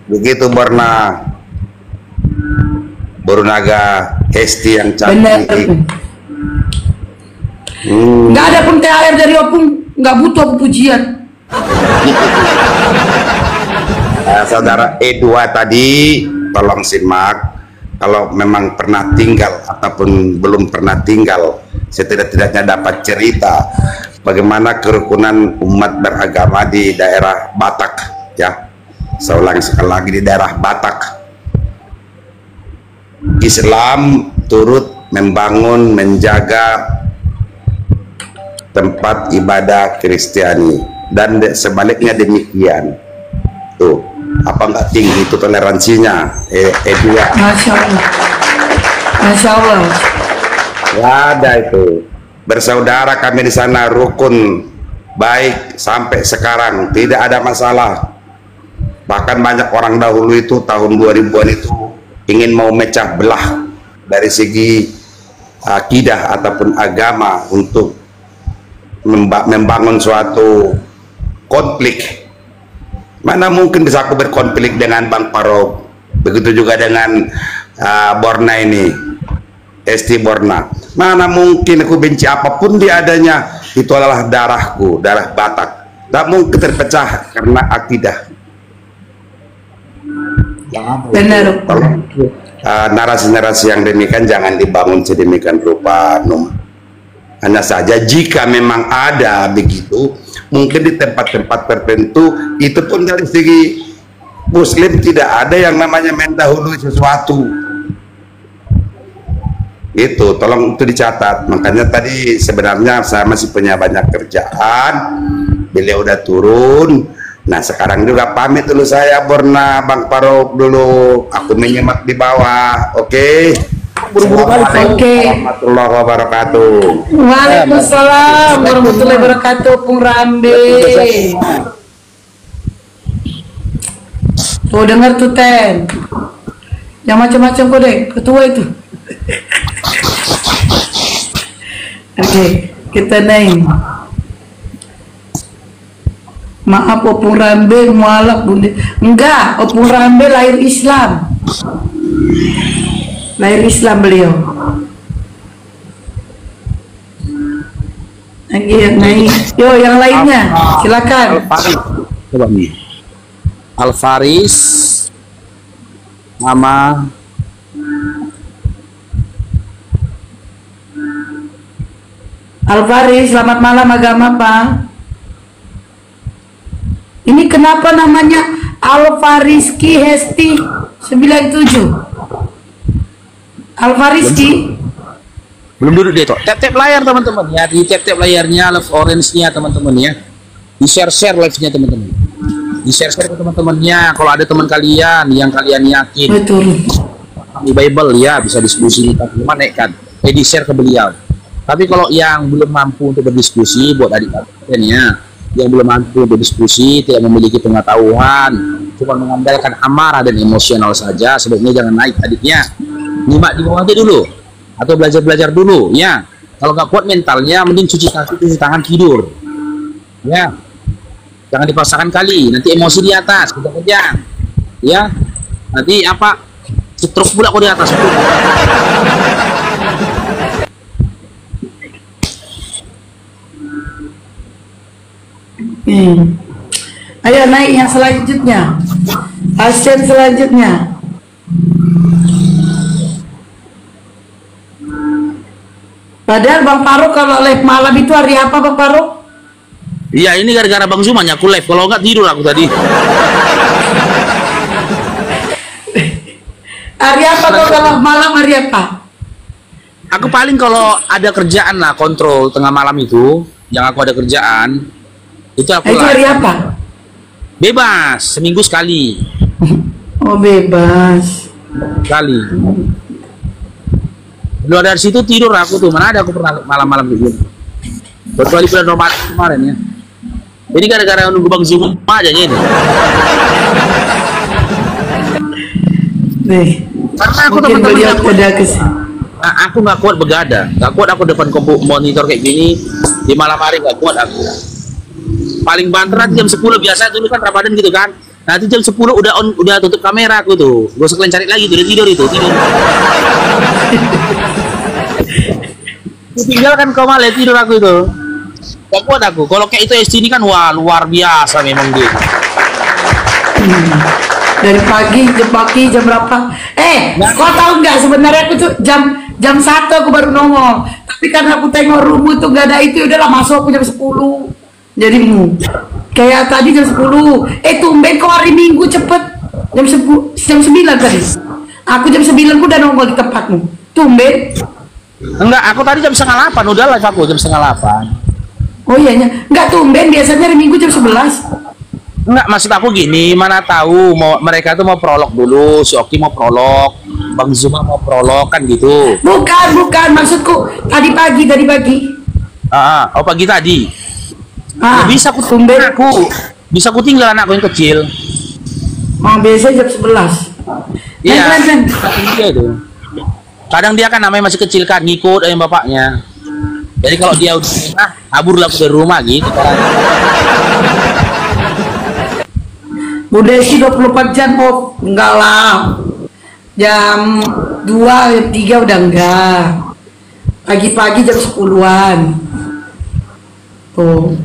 begitu. Borunaga Hesti yang cantik. Nggak ada pun THR dari Opung, nggak butuh pujian. Saudara E2 tadi tolong simak. Kalau memang pernah tinggal ataupun belum pernah tinggal, setidak-tidaknya dapat cerita bagaimana kerukunan umat beragama di daerah Batak ya. Saya ulangi sekali lagi, di daerah Batak Islam turut membangun, menjaga tempat ibadah Kristiani, dan sebaliknya demikian. Tuh, apa nggak tinggi itu toleransinya? Dua. Masya Allah. Ada itu. Bersaudara kami di sana, rukun, baik sampai sekarang, tidak ada masalah. Bahkan banyak orang dahulu itu tahun 2000-an itu ingin mau mecah belah dari segi akidah ataupun agama untuk membangun suatu konflik. Mana mungkin bisa aku berkonflik dengan Bang Faruk, begitu juga dengan Borna ini, Esti Borna. Mana mungkin aku benci apapun dia adanya, itu adalah darahku, darah Batak. Tak mungkin terpecah karena akidah. Benar. Narasi-narasi yang demikian jangan dibangun sedemikian rupa, Hanya saja jika memang ada begitu, mungkin di tempat-tempat tertentu itu pun dari segi Muslim tidak ada yang namanya mendahului sesuatu. Itu tolong itu dicatat. Makanya tadi sebenarnya saya masih punya banyak kerjaan, beliau udah turun. Nah sekarang juga pamit dulu saya, Borna, Bang Faruk dulu, aku menyemak di bawah. Oke. Warahmatullahi wabarakatuh. Waalaikumsalam warahmatullahi wabarakatuh, Pung Rambe. Tuh dengar tuh Ten, yang macam-macam kok deh, ketua itu. Oke, kita naik. Maaf Opung Rambe mualaf bunda. Enggak, Opung Rambe lahir Islam. Lahir Islam beliau. Lagi yang naik. Yo, yang lainnya, silakan. Al-Faris. Coba nih. Al-Faris nama Al-Faris, selamat malam, agama Pak. Ini kenapa namanya Al-Fariski Hesti 97? Al-Fariski belum duduk dia tuh. Tap-tap layar teman-teman ya, di tap-tap layarnya live orange-nya teman-teman ya. Di share-share live-nya teman-teman. Di share-share ke teman-temannya. Kalau ada teman kalian yang kalian yakin betul di Bible ya bisa diskusi gimana naikkan. Di share ke beliau. Tapi kalau yang belum mampu untuk berdiskusi buat adik kalian ya, yang belum mampu berdiskusi, tidak memiliki pengetahuan, cuma mengandalkan amarah dan emosional saja, sebaiknya jangan naik adiknya. Nyimak di bawah aja dulu, atau belajar dulu ya. Kalau nggak kuat mentalnya, mending cuci kaki, cuci tangan, tidur ya. Jangan dipaksakan kali, nanti emosi di atas kerja ya, nanti apa stroke pula kok di atas. Ayo naik yang selanjutnya, pasien selanjutnya. Padahal Bang Faruk kalau live malam itu hari apa Bang Faruk? Iya, ini gara-gara Bang Zuma aku live, kalau nggak tidur aku tadi. Hari apa kalau malam hari apa? Aku paling kalau ada kerjaan lah, kontrol tengah malam itu, yang aku ada kerjaan, itu aku itu hari apa? Bebas, seminggu sekali. Oh bebas. Sekali. Luar dari situ tidur aku tuh, mana ada aku pernah malam-malam gitu. Kecuali bulan Ramadan kemarin ya. Ini gara-gara nunggu Bang Zuma aja ini. Nih. Karena aku teman-teman aku nggak kuat begadang, nggak kuat aku depan monitor kayak gini di malam hari, nggak kuat aku. Paling banter nanti jam 10 biasa dulu kan Ramadan gitu kan. Nanti jam 10 udah tutup kamera aku tuh. Gue sekalian cari lagi tidur itu. Tinggalkan kau malah tidur aku itu. Gak kuat aku. Kalau kayak itu SD ini kan wah luar biasa memang dia. Dari pagi jam berapa? Kau tahu nggak sebenarnya aku tuh jam 1 aku baru nongol. Tapi karena aku tengok rumu tuh gak ada itu, udahlah masuk aku jam 10. Jadimu kayak tadi jam 10. Tumben kau hari Minggu cepet. Jam 9 tadi. Aku jam 9 udah nongol di tempatmu. Tumben. Enggak, aku tadi jam 7:30 udah live aku jam 7:30. Oh iya, enggak tumben, biasanya hari Minggu jam 11. Enggak, maksud aku gini, mana tahu mereka tuh mau prolog dulu, si Oki mau prolog, Bang Zuma mau prolog kan gitu. Bukan, maksudku tadi pagi. Oh pagi tadi. Ya, bisa aku tumben bisa aku tinggal anakku yang kecil. Biasanya jam 11. Iya. Iya itu. Kadang dia kan namanya masih kecil kan, ngikut ayam bapaknya. Jadi kalau dia udah kaburlah dari rumah gitu. Udah sih 24 jam kok, enggak lah. Jam 2, jam 3 udah enggak. Pagi-pagi jam 10-an. Tuh.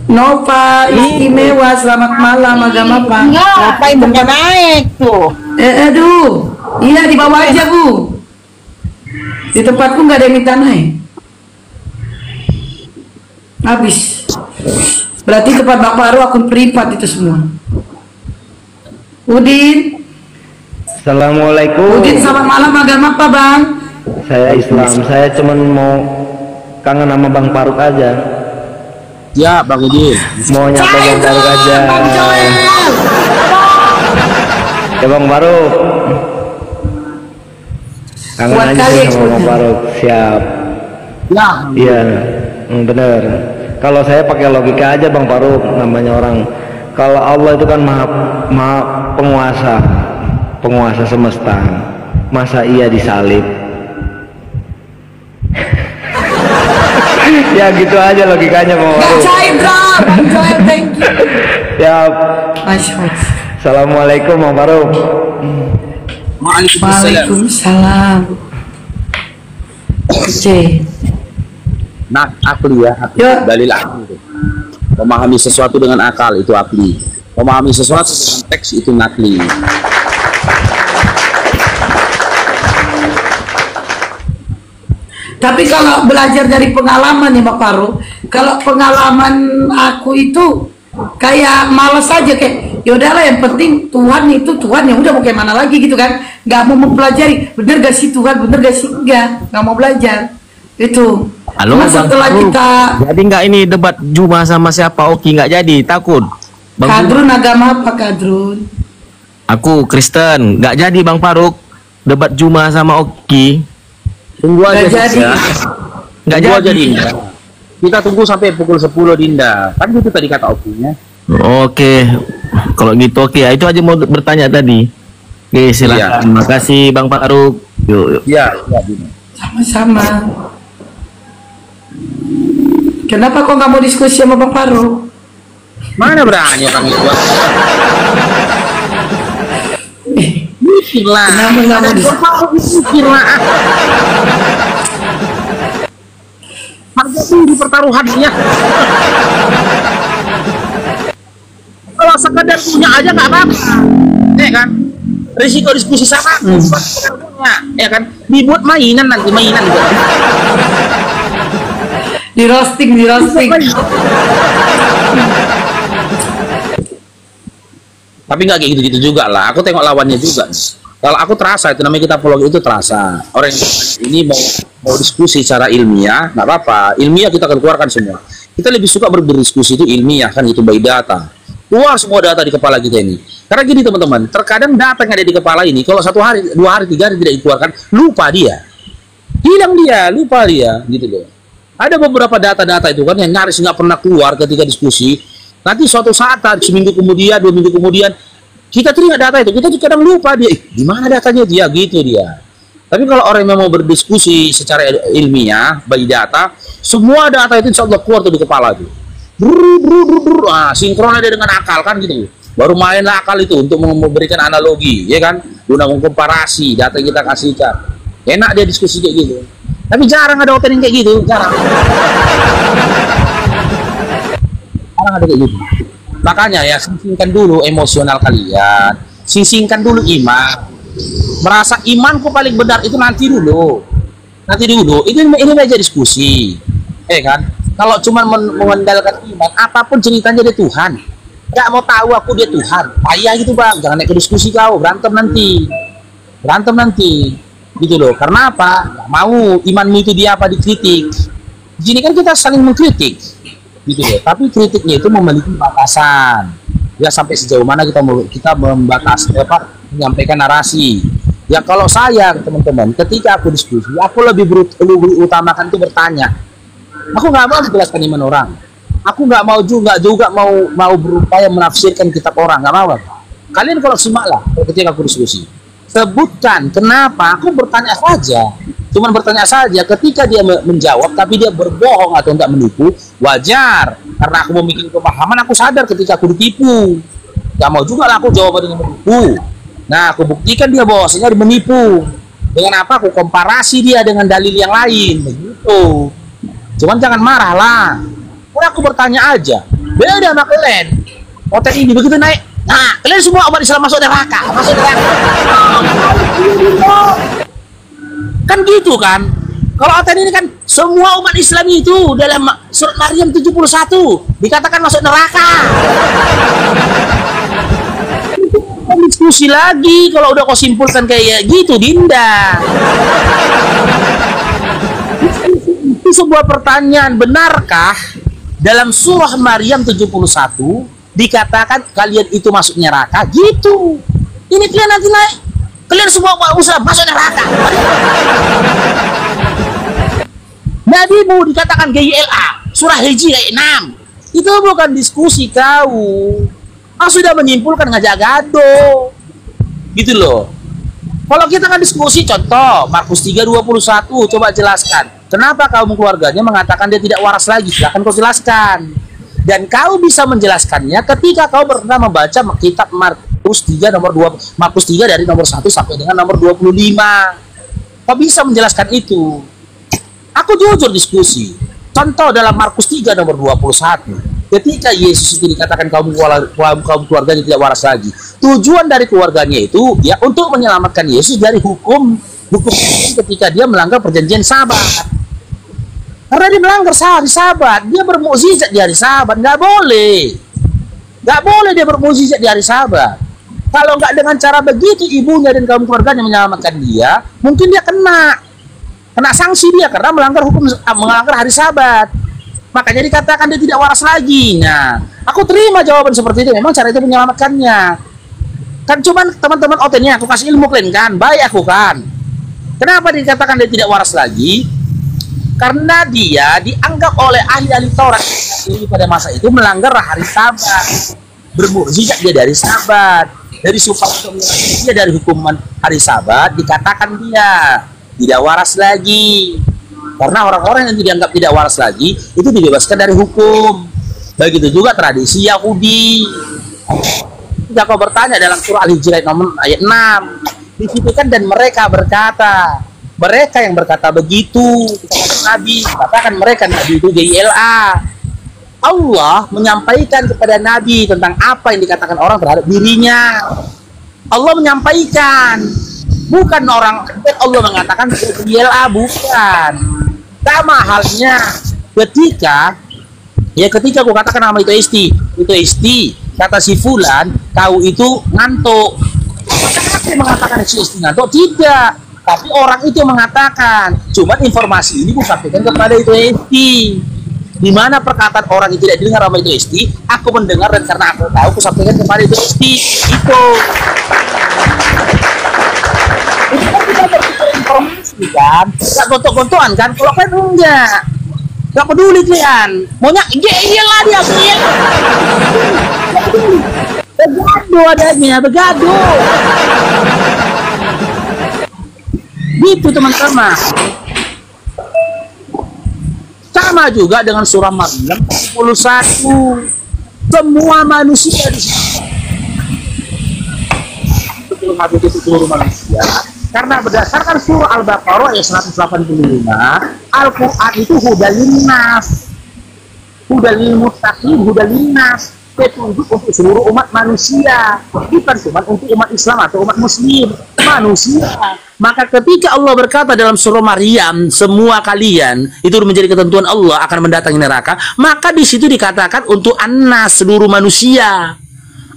Nova istimewa, selamat malam agama Pak. Ngapain bukan naik tuh? Aduh. Iya di bawah aja Bu. Di tempatku nggak ada yang minta naik. Habis. Berarti tempat Bang Faru akun privat itu semua. Udin. Assalamualaikum. Udin selamat malam, agama apa Bang? Saya Islam. Saya cuman mau kangen sama Bang Faruk aja. Ya Bang Udin. Mau nyapa Bang Faruk aja. Ya Bang Faruk. Kangen aja sama Bang Faruk. Siap. Ya. Iya, bener. Kalau saya pakai logika aja Bang Faruk, namanya orang. Kalau Allah itu kan maha penguasa semesta. Masa iya disalib? Ya gitu aja logikanya Bang Faruk. Thank you. Ya. Assalamualaikum Bang Faruk. Waalaikumsalam. Oke. Nah, akli ya, akli. Dalil akli. Memahami sesuatu dengan akal itu akli. Memahami sesuatu dengan teks itu nakli. Tapi kalau belajar dari pengalaman nih Pak Farouk, kalau pengalaman aku itu kayak malas aja, kayak yaudahlah yang penting Tuhan itu Tuhan, ya udah mau kayak mana lagi gitu kan, nggak mau mempelajari bener gak sih Tuhan, bener gak sih, nggak mau belajar itu. Halo, Cuma setelah kita jadi nggak ini debat Juma sama siapa Oki nggak jadi, takut Bang Kadrun agama apa Kadrun? Aku Kristen, nggak jadi Bang Farouk debat Juma sama Oki. Tunggu aja jadi. Nggak Tunggu aja jadi. Dinda. Kita tunggu sampai pukul 10 Dinda. Kan itu tadi kata Okinya. Oke, kalau gitu oke ya, itu aja mau bertanya tadi. Oke, silakan. Terima kasih Bang Farouk. Yuk. Iya, Dinda. Sama-sama. Kenapa kok nggak mau diskusi sama Bang Farouk? Mana berani orang itu? Mikirlah. Kenapa nggak mau diskusi? Mikirlah. Harga tinggi pertaruhannya. Kalau sekadar punya aja nggak apa-apa, ya kan? Risiko diskusi sama, punya, ya kan? Dibuat mainan nanti, mainan juga. Di roasting. Tapi nggak kayak gitu-gitu juga lah. Aku tengok lawannya juga. Kalau aku terasa itu namanya kita vlog itu terasa. Orang ini mau diskusi secara ilmiah, nggak apa-apa. Ilmiah kita akan keluarkan semua. Kita lebih suka berdiskusi itu ilmiah kan, itu by data. Keluar semua data di kepala kita ini. Karena gini teman-teman, terkadang data yang ada di kepala ini kalau 1 hari, 2 hari, 3 hari tidak dikeluarkan, lupa dia. Hilang dia, lupa dia, gitu loh. Ada beberapa data-data itu kan yang nyaris nggak pernah keluar ketika diskusi. Nanti suatu saat, seminggu kemudian, 2 minggu kemudian, kita teringat data itu, kita kadang lupa dia, gimana datanya dia, gitu dia. Tapi kalau orang yang mau berdiskusi secara ilmiah, by data, semua data itu insya Allah keluar tuh di kepala tuh. Sinkron ada dengan akal kan gitu. Baru mainlah akal itu untuk memberikan analogi, ya kan? Guna mengkomparasi data yang kita kasihkan. Enak dia diskusi kayak gitu. Tapi jarang ada opening kayak gitu, jarang. Jarang ada kayak gitu. Makanya ya, singkirkan dulu emosional kalian, singkirkan dulu iman. Merasa imanku paling benar itu nanti dulu. Ini aja diskusi, kan? Kalau cuma mengandalkan iman, apapun ceritanya dia Tuhan. Gak mau tahu aku dia Tuhan, payah gitu bang. Jangan naik ke diskusi kau, berantem nanti, gitu loh. Karena apa? Gak mau imanmu itu dia apa dikritik. Di sini kan kita saling mengkritik, gitu loh. Tapi kritiknya itu memiliki batasan. Ya sampai sejauh mana kita membatasi menyampaikan narasi. Ya kalau saya teman-teman, ketika aku diskusi, aku lebih utamakan itu bertanya. Aku nggak mau menjelaskan iman orang. Aku nggak mau juga mau berupaya menafsirkan kitab orang, nggak mau. Kalian kalau simaklah ketika aku diskusi, sebutkan kenapa. Aku bertanya saja, cuman bertanya saja. Ketika dia menjawab tapi dia berbohong atau tidak menipu, wajar. Karena aku memiliki pemahaman, aku sadar ketika aku ditipu. Nggak mau juga lah aku jawab dengan menipu. Nah, aku buktikan dia bahwasanya dia menipu. Dengan apa? Aku komparasi dia dengan dalil yang lain, begitu. Cuman jangan marah lah. Udah aku bertanya aja. Beda sama kalian. Konten ini begitu naik. Nah, kalian semua umat Islam masuk neraka. Kan gitu kan. Kalau konten ini kan semua umat Islam itu dalam surat Maryam 71 dikatakan masuk neraka. Diskusi lagi kalau udah kau simpulkan kayak gitu, Dinda. Itu sebuah pertanyaan, benarkah dalam surah Maryam 71 dikatakan kalian itu masuk neraka? Gitu. Ini kalian nanti naik, kalian semua usaha masuk neraka. Nabimu dikatakan GILA, surah Hijri ayat 6. Itu bukan diskusi kau. Kau sudah menyimpulkan ngajak gaduh. Gitu loh. Kalau kita kan diskusi, contoh Markus 3:21, coba jelaskan. Kenapa kaum keluarganya mengatakan dia tidak waras lagi? Silahkan kau jelaskan. Dan kau bisa menjelaskannya ketika kau pernah membaca kitab Markus 3 Markus 3 dari nomor 1 sampai dengan nomor 25. Kau bisa menjelaskan itu? Aku jujur diskusi. Contoh dalam Markus 3 nomor 21. Ketika Yesus itu dikatakan kaum keluarganya tidak waras lagi. Tujuan dari keluarganya itu ya untuk menyelamatkan Yesus dari hukum ketika dia melanggar perjanjian Sabat. Karena dia melanggar hari Sabat, dia bermukjizat di hari Sabat, nggak boleh dia bermukjizat di hari Sabat. Kalau nggak dengan cara begitu ibunya dan kaum keluarganya menyelamatkan dia, mungkin dia kena sanksi dia karena melanggar hari Sabat. Makanya dikatakan dia tidak waras lagi. Nah, aku terima jawaban seperti itu. Memang cara itu menyelamatkannya. Kan cuman teman-teman OT-nya aku kasih ilmu kalian kan, baik aku kan. Kenapa dikatakan dia tidak waras lagi? Karena dia dianggap oleh ahli-ahli Taurat pada masa itu melanggar hari Sabat. Bermukjizat dia dari Sabat. Dari supaya dia dari hukuman hari Sabat dikatakan dia tidak waras lagi. Karena orang-orang yang dianggap tidak waras lagi itu dibebaskan dari hukum. Begitu juga tradisi Yahudi. Jika kau bertanya dalam surah Al-Hijr ayat 6, disebutkan dan mereka berkata, mereka yang berkata begitu, Nabi, katakan mereka Nabi itu JLA. Allah menyampaikan kepada Nabi tentang apa yang dikatakan orang terhadap dirinya. Allah menyampaikan, bukan orang. Allah mengatakan JLA, bukan. Sama halnya ketika aku katakan nama itu Isti, kata si Fulan, kau itu ngantuk. Kenapa mengatakan si Isti ngantuk? Tidak, tapi orang itu mengatakan. Cuma informasi ini aku sampaikan kepada itu Isti. Di mana perkataan orang itu tidak dengar sama itu Isti, aku mendengar dan karena aku tahu aku sampaikan kepada itu Isti. Itu. Informasi kan, gak gontok-gontokan kan? Kalau kan enggak, gak peduli kalian. Maunya iyalah dia, begaduh adanya, begaduh. Gitu teman-teman. Sama juga dengan surah Maryam 41. Semua manusia di sini. Itu seluruh manusia. Karena berdasarkan surah Al-Baqarah ayat 185, Al-Quran itu hudalinas, hudalil muttaqin, hudalinas, petunjuk untuk seluruh umat manusia, bukan cuma untuk umat Islam atau umat Muslim, manusia. Maka ketika Allah berkata dalam surah Maryam, semua kalian itu menjadi ketentuan Allah akan mendatangi neraka, maka di situ dikatakan untuk annas, seluruh manusia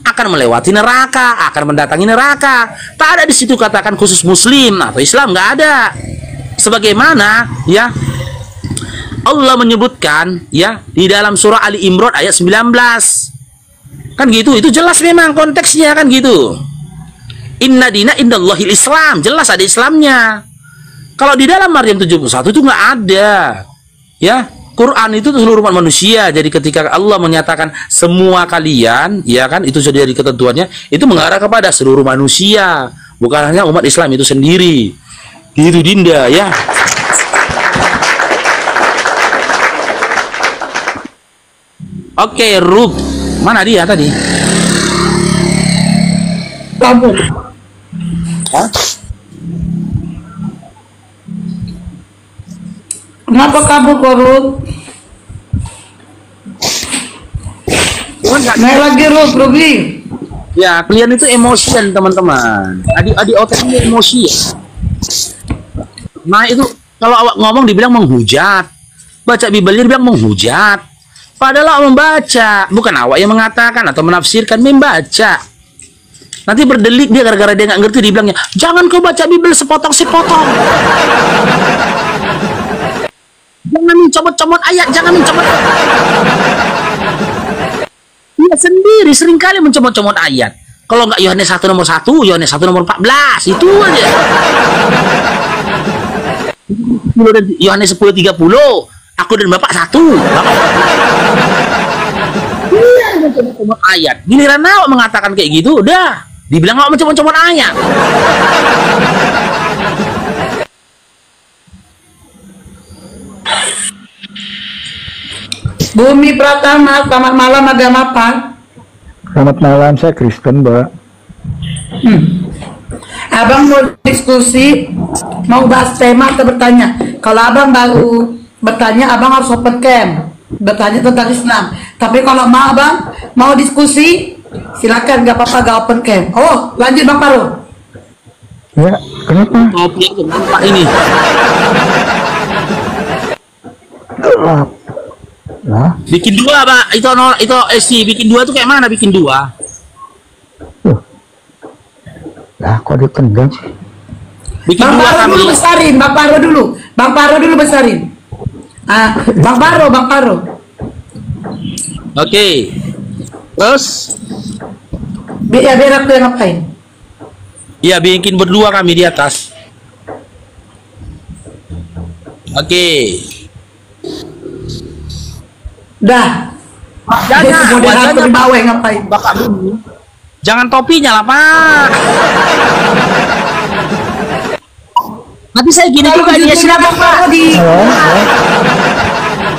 akan melewati neraka, akan mendatangi neraka. Tak ada di situ katakan khusus Muslim atau Islam, nggak ada. Sebagaimana ya Allah menyebutkan ya di dalam surah Ali Imran ayat 19, kan gitu. Itu jelas memang konteksnya kan gitu. Inna dina indallahil Islam, jelas ada Islamnya. Kalau di dalam Maryam 71 itu nggak ada ya. Quran itu seluruh umat manusia. Jadi ketika Allah menyatakan semua kalian, ya kan, itu sudah jadi ketentuannya, itu mengarah kepada seluruh manusia, bukan hanya umat Islam itu sendiri. Gitu Dinda ya. Oke, Rub, mana dia tadi? Kabur. Hah? Kenapa kabur Rub? Naik lagi Ruby. Ya, kalian itu emosian teman-teman. Adik otaknya emosi ya. Nah itu kalau awak ngomong dibilang menghujat, baca Bibelnya dibilang menghujat. Padahal awak membaca, bukan awak yang mengatakan atau menafsirkan, membaca. Nanti berdelik dia gara-gara dia nggak ngerti, dibilangnya jangan kau baca Bibel sepotong-sepotong. Jangan mencomot-comot ayat, jangan mencomot. Dia sendiri seringkali mencomot-comot ayat. Kalau nggak Yohanes 1 nomor 1, Yohanes 1 nomor 14, itu aja. Yohanes 10:30, aku dan Bapak satu. Iya, mencomot-comot ayat. Giliran awak mengatakan kayak gitu, udah dibilang awak mencomot-comot ayat. Bumi Pratama, selamat malam, agama apa? Selamat malam, saya Kristen, Mbak. Abang mau diskusi, mau bahas tema atau bertanya? Kalau abang baru bertanya, abang harus open cam, bertanya tentang Islam. Tapi kalau abang mau diskusi, silakan, gak apa-apa, gak open cam. Oh, lanjut Bang Farouk. Ya, kenapa? Topi yang kenapa ini? Gelap. Lah, Bikin dua, Pak. Itu SC bikin dua tuh kayak mana bikin dua? lah kok ditendang sih? Bikin Bang dua Farouk kami. dulu besarin, Bang Farouk dulu. Bang Farouk dulu besarin. Bang Farouk. Oke. Terus? Biar aku yang ngapain. Iya, bikin berdua kami di atas. Oke. Dah. Jangan, Moderator di bawah yang ngapain. Bapak dulu. Jangan topinya lah, Pak. Nanti saya gini juga dia silakan, Pak.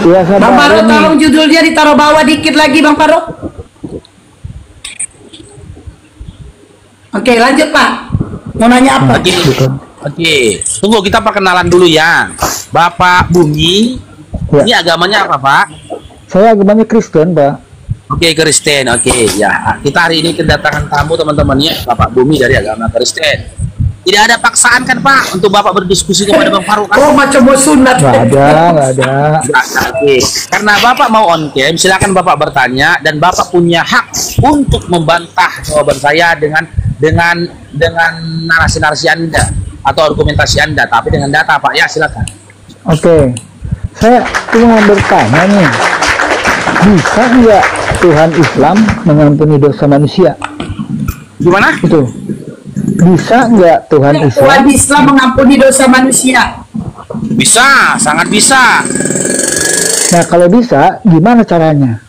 Iya, Bang Farouk, tolong judulnya ditaruh bawah dikit lagi, Bang Farouk. Oke, lanjut Pak. Mau nanya apa? Oke. Tunggu, kita perkenalan dulu ya. Bapak Bumi. Ya. Ini agamanya apa, Pak? Saya agamanya Kristen, Pak. Oke, Kristen. Oke, ya. Kita hari ini kedatangan tamu teman-temannya Bapak Bumi dari agama Kristen. Tidak ada paksaan kan, Pak, untuk Bapak berdiskusi kepada Bang Farouk? Oh, macam mau sunat. Nggak ada. Oke. Karena Bapak mau on cam, silakan Bapak bertanya dan Bapak punya hak untuk membantah jawaban saya dengan narasi-narasi Anda atau argumentasi Anda, tapi dengan data, Pak. Ya, silakan. Oke. Saya cuma bertanya nih. Bisa nggak Tuhan Islam mengampuni dosa manusia? Gimana? Itu. Bisa nggak Tuhan Islam? Tuhan Islam mengampuni dosa manusia. Bisa, sangat bisa. Nah, kalau bisa, gimana caranya?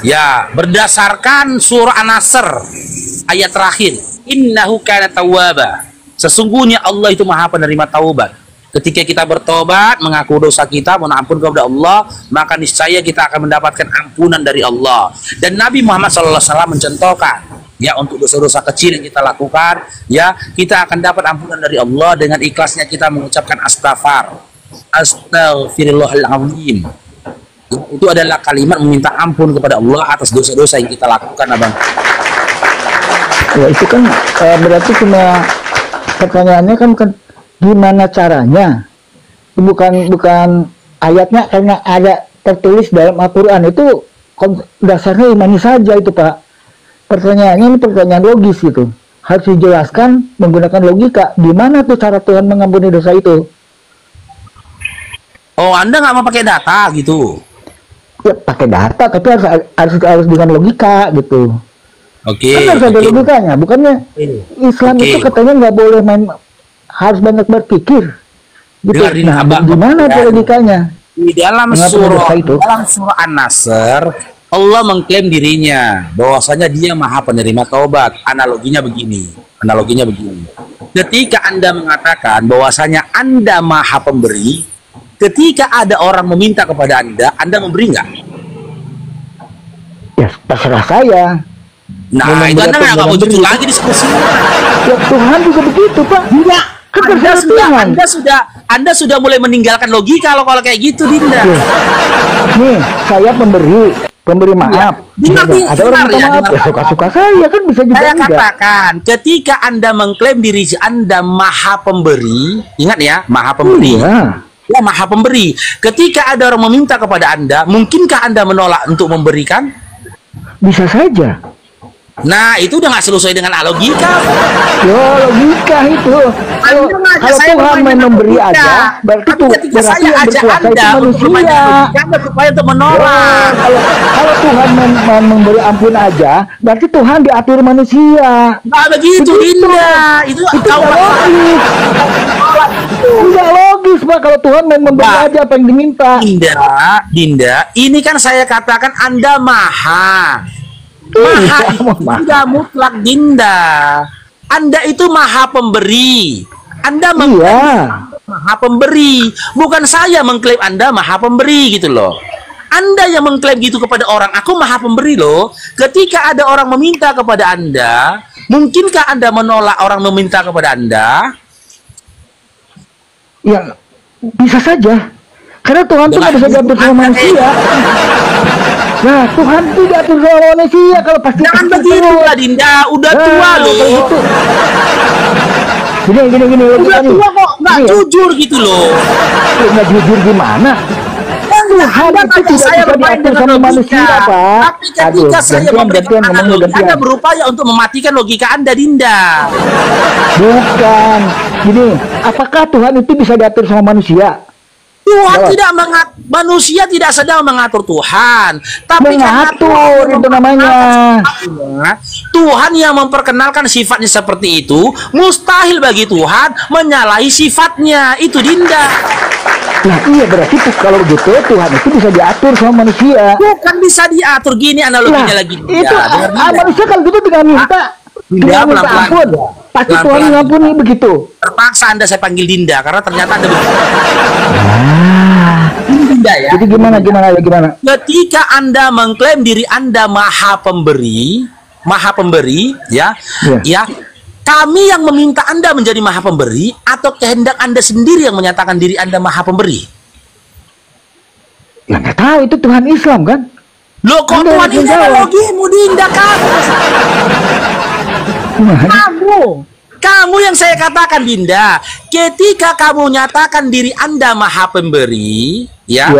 Ya, berdasarkan surah An-Nasr ayat terakhir, innahu kana tawwaba. Sesungguhnya Allah itu Maha penerima taubat. Ketika kita bertobat, mengaku dosa kita, mohon ampun kepada Allah, maka niscaya kita akan mendapatkan ampunan dari Allah. Dan Nabi Muhammad SAW mencontohkan, ya, untuk dosa-dosa kecil yang kita lakukan, ya, kita akan dapat ampunan dari Allah dengan ikhlasnya kita mengucapkan astaghfirullahaladzim. Itu adalah kalimat meminta ampun kepada Allah atas dosa-dosa yang kita lakukan, Abang. Ya, itu kan berarti cuma pertanyaannya kan gimana caranya? Bukan ayatnya, karena ada tertulis dalam Al-Quran itu dasarnya imani saja itu, Pak. Pertanyaannya ini pertanyaan logis gitu. Harus dijelaskan menggunakan logika. Gimana tuh cara Tuhan mengampuni dosa itu? Oh, Anda nggak mau pakai data gitu? Ya, pakai data, tapi harus dengan logika gitu. Oke. Kan harus ada logikanya. Bukannya Islam itu katanya nggak boleh main, harus banyak berpikir. Gitu. Nah, gimana tuh logikanya? Di dalam surah An-Nasr, Allah mengklaim dirinya bahwasanya Dia Maha Penerima Taubat. Analoginya begini. Ketika Anda mengatakan bahwasanya Anda Maha Pemberi, ketika ada orang meminta kepada Anda memberi nggak? Ya, terserah saya. Nah, itu Anda nggak mau jujur lagi diskusi. Ya, Tuhan juga begitu, Pak. Enggak. Kan Anda sudah mulai meninggalkan logika kalau kayak gitu, Dinda. Nih, saya pemberi maaf. Ada orang minta maaf, ya suka-suka saya kan bisa juga. Saya katakan, ketika Anda mengklaim diri Anda Maha Pemberi, ingat ya, Maha Pemberi. Ya, Maha Pemberi. Ketika ada orang meminta kepada Anda, mungkinkah Anda menolak untuk memberikan? Bisa saja. Nah, itu udah nggak selesai dengan logika. Yo, logika itu. Kalau Tuhan memberi aja, berarti saya ajak Anda untuk menolak. Kalau Tuhan memberi ampun aja, berarti Tuhan diatur manusia. Nah, begitu, Dinda. Itu logis. Tidak logis, Pak. Kalau Tuhan memberi aja apa yang diminta. Dinda, ini kan saya katakan Anda maha. Maha itu tidak mutlak, Dinda. Anda itu Maha Pemberi. Anda mengklaim Maha Pemberi. Bukan saya mengklaim Anda Maha Pemberi gitu loh. Anda yang mengklaim gitu kepada orang, aku Maha Pemberi loh. Ketika ada orang meminta kepada Anda, Mungkinkah Anda menolak orang meminta kepada Anda? Ya, bisa saja. Karena Tuhan itu nggak bisa diatur sama manusia. Nah, Tuhan itu diatur sama manusia kalau pasti. Jangan begitu lah, Dinda. Udah tua loh. Gitu. Gini. Udah tua kok nggak jujur gitu loh. Nggak jujur gimana? Tuhan itu tidak saya bisa bermain diatur dengan sama logika, manusia, Pak. tapi ketika saya memberikan analogi, Anda berupaya untuk mematikan logika Anda, Dinda. Bukan. Gini, apakah Tuhan itu bisa diatur sama manusia? Tuhan tidak manusia tidak sedang mengatur Tuhan, tapi mengatur itu namanya. Tuhan yang memperkenalkan sifatnya seperti itu, mustahil bagi Tuhan menyalahi sifatnya. Itu, Dinda. Nah iya, berarti kalau begitu Tuhan itu bisa diatur sama manusia. Bukan bisa diatur, gini analoginya lagi. Itu manusia kalau gitu tinggal minta. Tinggal minta ampun. Pasti Tuhan mengampuni begitu. Terpaksa Anda saya panggil Dinda karena ternyata Anda begitu. Dinda ya. Jadi gimana? Ketika Anda mengklaim diri Anda maha pemberi, ya. Kami yang meminta Anda menjadi maha pemberi, atau kehendak Anda sendiri yang menyatakan diri Anda maha pemberi? Ya nggak tahu, itu Tuhan Islam kan? Loh, kok Tuhan ini analogimu, Dinda, kamu yang saya katakan, Dinda, ketika kamu nyatakan diri Anda maha pemberi, ya,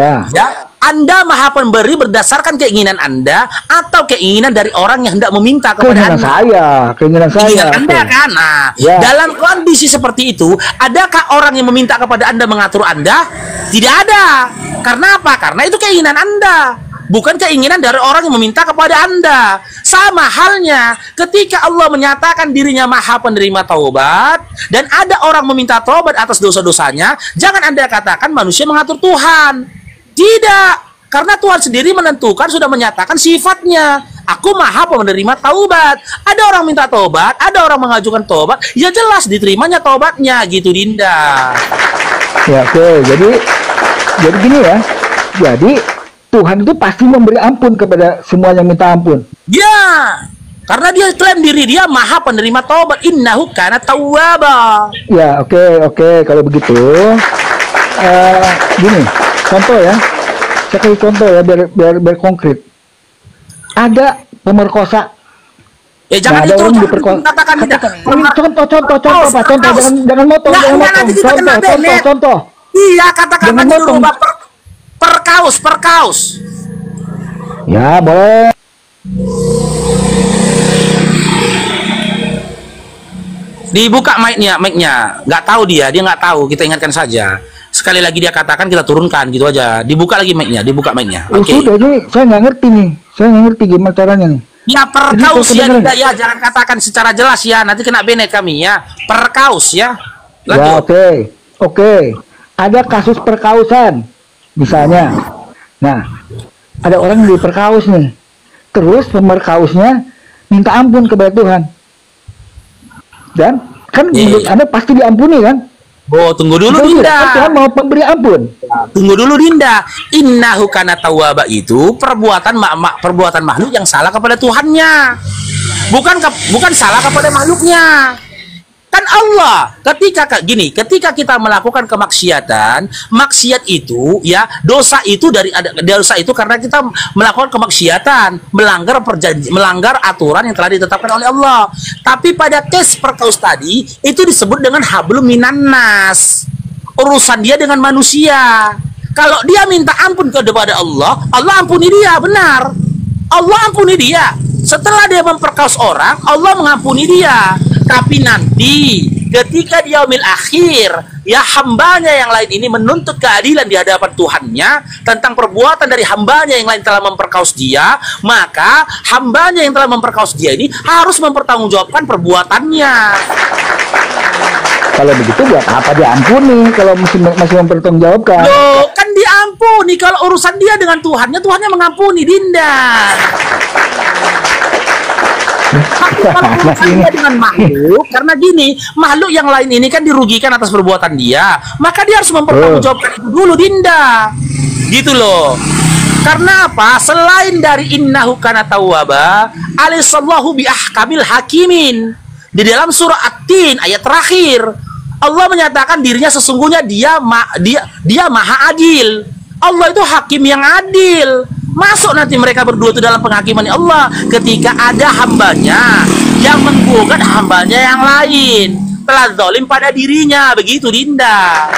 Anda maha pemberi berdasarkan keinginan Anda atau keinginan dari orang yang hendak meminta kepada Anda? Keinginan saya. Anda kan? Nah, dalam kondisi seperti itu, adakah orang yang meminta kepada Anda mengatur Anda? Tidak ada. Karena apa? Karena itu keinginan Anda, bukan keinginan dari orang yang meminta kepada Anda. Sama halnya ketika Allah menyatakan dirinya maha penerima taubat dan ada orang meminta taubat atas dosa-dosanya, jangan Anda katakan manusia mengatur Tuhan. Tidak, karena Tuhan sendiri menentukan, sudah menyatakan sifatnya. Aku maha penerima taubat. Ada orang minta taubat, ada orang mengajukan taubat, ya jelas diterimanya taubatnya, gitu, Dinda. Ya, oke. Jadi gini ya. Jadi Tuhan itu pasti memberi ampun kepada semua yang minta ampun. Ya, karena dia klaim diri dia maha penerima taubat. Innahu kana tawwaba. Ya, oke. Kalau begitu, gini, contoh ya. Saya kasih contoh ya, biar konkret. Ada pemerkosa. Jangan itu katakan contoh, jangan motong. Contoh. Iya, katakan dulu, perkaus. Ya, boleh. Dibuka mic-nya. Nggak tahu dia nggak tahu, kita ingatkan saja. Sekali lagi dia katakan, kita turunkan, gitu aja. Dibuka lagi mic-nya. Oke. Sudah, ini saya nggak ngerti nih. Saya nggak ngerti gimana caranya nih. Ya, perkaus ya, tidak ya. Jangan katakan secara jelas ya. Nanti kena banned kami ya. Perkaus ya. Lanjut. Ya, oke. Ada kasus perkausan, misalnya. Nah, ada orang yang diperkaus nih. Terus pemerkausnya minta ampun kepada Tuhan. Dan kan menurut Anda pasti diampuni kan? Oh, tunggu dulu, Dinda. Tuhan mau memberi ampun. Tunggu dulu, Dinda. Innahu kana tawwaba itu perbuatan makhluk yang salah kepada Tuhannya. Bukan salah kepada makhluknya. Kan Allah, ketika kita melakukan kemaksiatan, maksiat itu ya, dosa itu karena kita melakukan kemaksiatan, melanggar aturan yang telah ditetapkan oleh Allah. Tapi pada case perkaus tadi itu disebut dengan hablum minan nas. Urusan dia dengan manusia. Kalau dia minta ampun kepada Allah, Allah ampuni dia, benar. Allah ampuni dia. Setelah dia memperkaus orang, Allah mengampuni dia. Tapi nanti ketika di yaumil akhir, ya, hambanya yang lain ini menuntut keadilan di hadapan Tuhannya tentang perbuatan dari hambanya yang lain telah memperkaus dia, maka hambanya yang telah memperkaus dia ini harus mempertanggungjawabkan perbuatannya. Kalau begitu buat apa diampuni kalau masih mempertanggungjawabkan? Loh, kan diampuni kalau urusan dia dengan Tuhannya mengampuni, Dinda. Tapi kalau urusannya dengan makhluk, karena gini, makhluk yang lain ini kan dirugikan atas perbuatan dia, maka dia harus mempertanggungjawabkan itu dulu, Dinda. Gitu loh. Karena apa? Selain dari innahu kana tawwaba, alisallahu bi ahkamil hakimin. Di dalam surah At-Tin ayat terakhir, Allah menyatakan dirinya sesungguhnya dia maha adil. Allah itu hakim yang adil. Masuk nanti mereka berdua itu dalam penghakiman Allah ketika ada hambanya yang menggugat hambanya yang lain, telah zalim pada dirinya. Begitu, Dinda.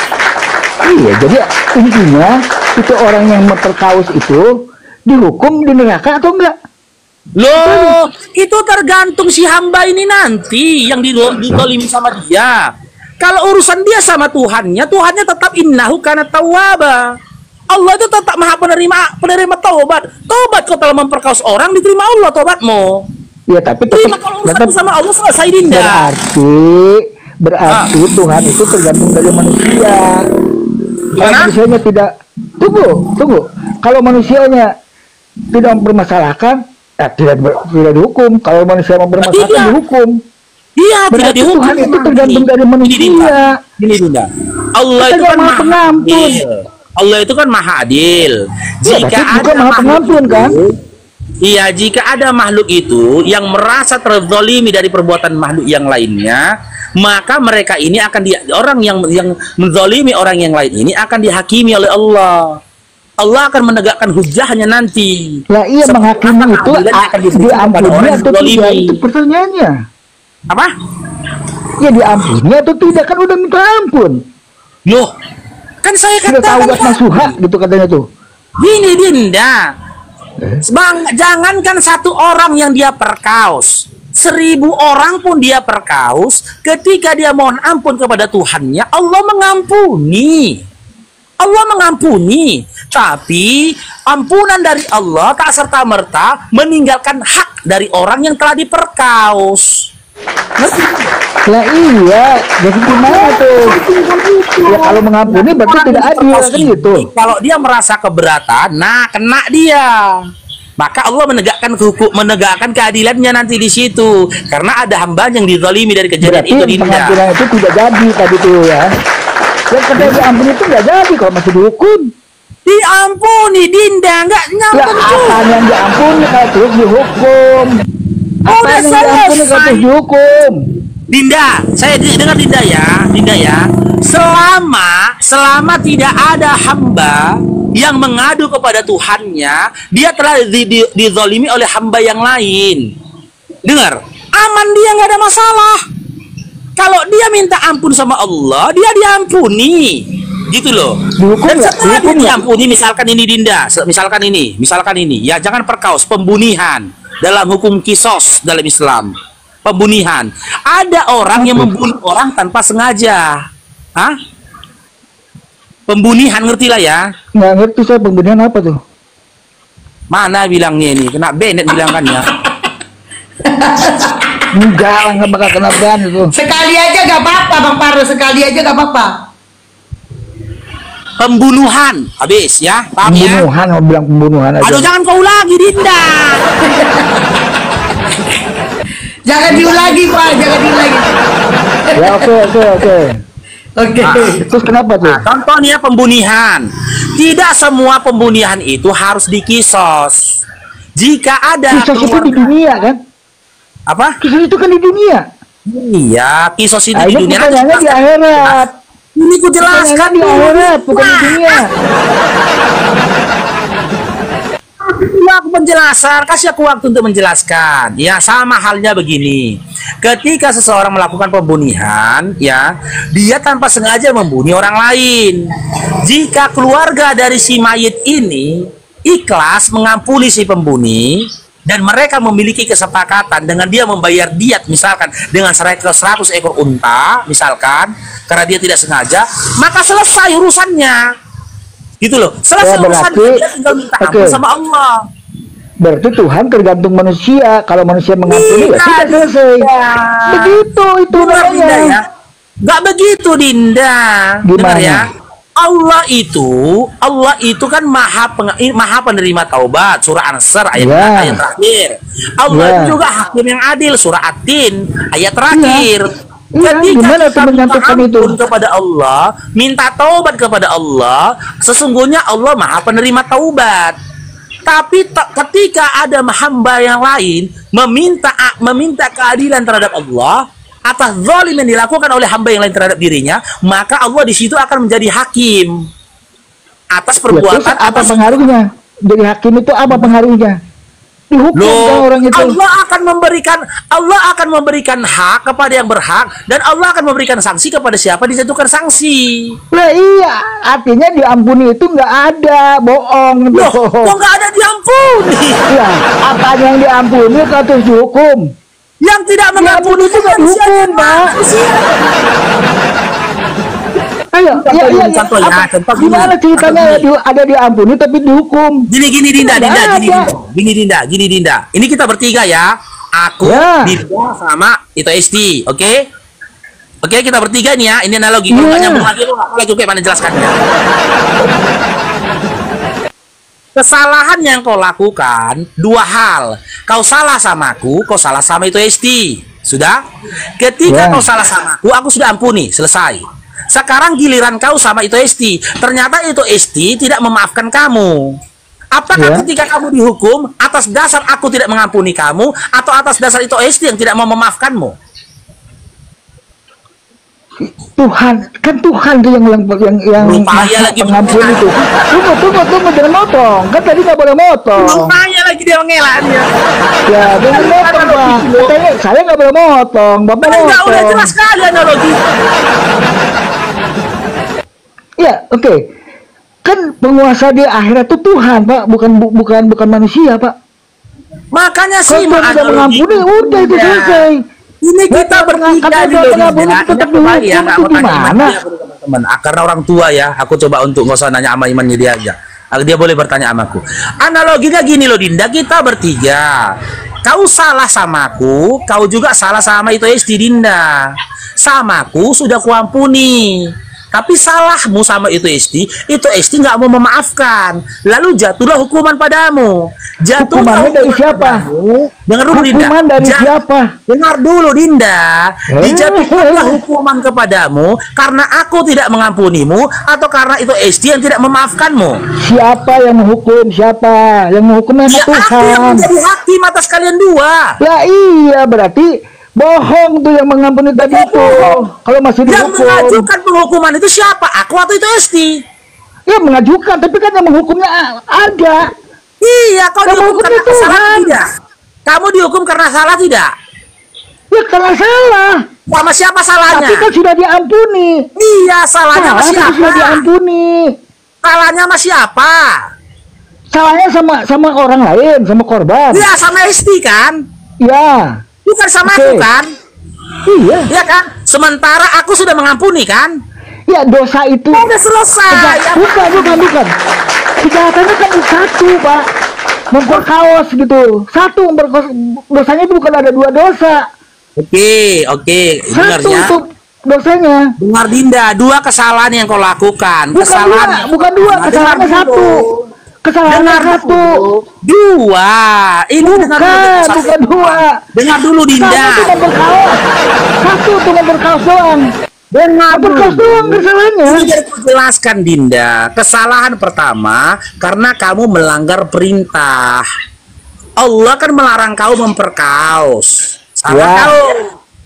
Iya, jadi intinya itu orang yang memperkaus itu dihukum di neraka atau enggak? Loh, itu tergantung si hamba ini nanti yang dizalimi sama dia. Kalau urusan dia sama Tuhannya, Tuhannya tetap innahu kana tawwaba. Allah itu tetap maha penerima taubat. Taubat kau telah memperkaus orang, diterima Allah taubatmu. Ya, tapi terima kalau urusan sama Allah selesai, Dinda. Berarti Tuhan itu tergantung dari manusia. Kalau manusianya tidak, tunggu. Kalau manusianya tidak mempermasalahkan, tidak dihukum. Kalau manusia mempermasalahkan, dihukum. Iya, tidak dihukum. Tuhan itu tergantung dari manusia. Gini, Dinda. Allah itu kan maha pengampun. Allah itu kan maha adil. Jika ada maha pengampun kan? Iya, jika ada makhluk itu yang merasa terzalimi dari perbuatan makhluk yang lainnya, maka mereka ini akan orang yang menzalimi orang yang lain ini akan dihakimi oleh Allah. Allah akan menegakkan hujahnya nanti. Lah iya, menghakimi itu diampuni atau tidak? Itu pertanyaannya. Apa? Ya diampuni atau tidak, kan udah minta ampun. Loh, kan saya katakan taubat nasuha gitu katanya tuh. Gini, Dinda, jangankan satu orang yang dia perkaus, 1000 orang pun dia perkaus, ketika dia mohon ampun kepada Tuhannya, Allah mengampuni. Allah mengampuni, tapi ampunan dari Allah tak serta-merta meninggalkan hak dari orang yang telah diperkaus. Lah iya, jadi gimana tuh? Ya kalau mengampuni berarti tidak adil kan gitu. Kalau dia merasa keberatan, nah kena dia. Maka Allah menegakkan keadilannya nanti di situ. Karena ada hamba yang dizalimi dari kejadian itu, Dinda. Pengampunan itu tidak jadi tadi tuh ya. Yang kata diampuni itu nggak jadi kalau masih dihukum. Diampuni, Dinda, nggak nyambung. Ya apa yang diampuni kalau terus dihukum? Apa yang diampuni kalau terus dihukum? Dinda, saya dengar Dinda ya. Selama tidak ada hamba yang mengadu kepada Tuhannya, dia telah dizalimi oleh hamba yang lain. Dengar, aman, dia nggak ada masalah. Kalau dia minta ampun sama Allah, dia diampuni, gitu loh. Dan setelah dia diampuni, misalkan ini Dinda, misalkan ini, ya jangan perkaus, pembunihan dalam hukum kisos dalam Islam. Pembunihan. Ada orang yang membunuh orang tanpa sengaja. Hah? Pembunihan, ngerti lah ya? Nggak ngerti saya pembunihan apa tuh? Mana bilangnya ini? Kena Bennett bilang kan ya? Enggak lah, nggak bakal kena ban itu. Sekali aja gak apa-apa, Bang Paro. Sekali aja gak apa-apa. Pembunuhan. Habis ya? Paham ya? Pembunuhan, mau bilang pembunuhan aja. Aduh, jangan kau lagi, Dinda. Jangan diulangi, Pak. Jangan diulangi. Ya, oke. Terus kenapa tuh? Contohnya pembunihan. Tidak semua pembunihan itu harus dikisos. Jika ada kisos itu di dunia kan? Apa? Kisos itu kan di dunia. Iya, kisos itu di dunia. Pertanyaannya di akhirat. Ini ku jelaskan di akhirat, bukan di dunia. Aku menjelaskan, kasih aku waktu untuk menjelaskan. Ya, sama halnya begini. Ketika seseorang melakukan pembunihan, ya, dia tanpa sengaja membunuh orang lain. Jika keluarga dari si mayit ini ikhlas mengampuni si pembunuh dan mereka memiliki kesepakatan dengan dia membayar diat, misalkan dengan 100 ekor unta, misalkan, karena dia tidak sengaja, maka selesai urusannya. Gitu loh, selesai urusan, dia tinggal minta ampun sama Allah. Berarti Tuhan tergantung manusia. Kalau manusia mengampuni, ya sudah selesai. Begitu itu namanya. Ya. Gak begitu, Dinda. Dengar ya. Allah itu kan maha penerima taubat. Surah An-Nasr ayat terakhir. Allah juga hakim yang adil. Surah At-Tin ayat terakhir. Ketika kita minta ampun kepada Allah, minta taubat kepada Allah, sesungguhnya Allah maha penerima taubat. Tapi ketika ada hamba yang lain meminta keadilan terhadap Allah, atas zalim yang dilakukan oleh hamba yang lain terhadap dirinya, maka Allah di situ akan menjadi hakim atas perbuatan. Ya, apa pengaruhnya? Jadi hakim itu apa pengaruhnya? Dihukum orang itu. Allah akan memberikan hak kepada yang berhak, dan Allah akan memberikan sanksi kepada siapa dijatuhkan sanksi. Lah iya, artinya diampuni itu nggak ada, bohong. Loh, kok nggak ada diampuni? Ya, apa yang diampuni atau dihukum? Yang tidak mengampuni itu nggak dihukum, Pak. Ayo, contohnya, gimana ceritanya ada diampuni tapi dihukum? Gini Dinda. Ini kita bertiga ya. Aku, Dinda, sama itu Esti, oke? Oke, kita bertiga nih ya. Ini analogi. Kalau nggak nyambung lagi, aku lagi mana jelaskannya. Kesalahan yang kau lakukan dua hal. Kau salah sama aku, kau salah sama itu Esti. Sudah? Ketika kau salah sama aku sudah ampuni, selesai. Sekarang giliran kau sama itu Esti. Ternyata itu Esti tidak memaafkan kamu. Apakah ketika kamu dihukum atas dasar aku tidak mengampuni kamu, atau atas dasar itu Esti yang tidak mau memaafkanmu? Tuhan, kan Tuhan tuh yang pengampun itu. Tunggu, jangan motong. Kan tadi nggak boleh motong. Rupanya lagi dia mengelak dia. Ya, jangan motong, Pak. Katanya saya nggak boleh motong. Bapak motong. Udah jelas sekali analogi. Ya, oke. Kan penguasa di akhirat itu Tuhan, Pak, bukan manusia, Pak. Makanya sih tidak mengampuni, udah itu selesai. Ini kita bertiga di gimana? Teman, karena orang tua ya, aku coba untuk nggak usah nanya sama imannya dia aja. Dia boleh bertanya sama aku. Analoginya gini loh, Dinda, kita bertiga. Kau salah sama aku, kau juga salah sama itu Esti, Dinda. Sama aku sudah kuampuni. Tapi salahmu sama itu Esti nggak mau memaafkan. Lalu jatuhlah hukuman padamu. Hukumannya dari siapa? Dengar dulu, Dinda. Hukuman dari siapa? Dengar dulu, Dinda. Dijatuhkanlah hukuman kepadamu karena aku tidak mengampunimu, atau karena itu Esti yang tidak memaafkanmu. Siapa yang menghukum? Siapa yang menghukum? Ya, Tuhan. aku yang menjadi hakim atas kalian dua. Ya iya, berarti bohong tuh yang mengampuni tadi itu. Kalau masih dihukum. Yang mengajukan penghukuman itu siapa? Aku atau itu Esti? Ya mengajukan, tapi kan yang menghukumnya ada. Iya, kau dihukum karena salah tidak? Kamu dihukum karena salah tidak? Ya karena salah. Sama siapa salahnya? Tapi kan sudah diampuni. Iya, salahnya sama siapa? Sudah diampuni. Salahnya sama siapa? Salahnya sama orang lain, sama korban. Iya, sama Esti kan? Iya. Bukan sama aku kan? Iya. Iya kan? Sementara aku sudah mengampuni kan? Ya dosa itu sudah selesai. Bukan. Kejahatannya kan satu, Pak. Memperkaos gitu. Satu memperkaos. Dosanya itu bukan ada dua dosa. Oke. Satu untuk dosanya. Dengar, Dinda, dua kesalahan yang kau lakukan. Bukan dua, kesalahannya satu. Kesalahan satu, dua. Ini bukan dua. Dengar dulu, Dinda. Satu tuh memperkaos doang. Dengar berkaos doang kesalahannya. Aku jelaskan, Dinda. Kesalahan pertama karena kamu melanggar perintah. Allah kan melarang kau memperkaos. Salah kau.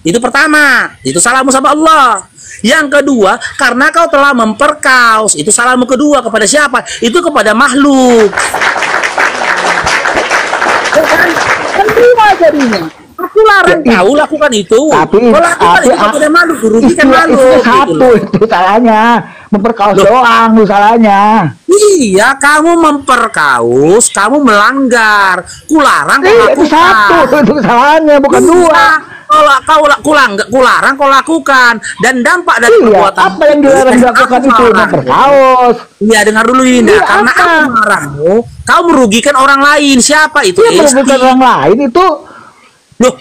Itu pertama. Itu salahmu sama Allah. Yang kedua, karena kau telah memperkaos. Itu salahmu kedua. Kepada siapa? Itu kepada makhluk. Kan terima jadinya. Aku larang kau lakukan itu. Tapi kepada makhluk, merugikan makhluk. Satu itu salahnya. Memperkaos doang itu salahnya. Iya, kamu memperkaos, kamu melanggar. Kularang kau lakukan. Itu satu, itu salahnya, bukan dua. Kalau kularang kau lakukan, dan dampak dari perbuatan apa yang dilarang dilakukan itu memperkaos. Iya, dengar dulu ini, karena aku melarangmu, kau merugikan orang lain. Siapa itu? Merugikan orang lain itu loh,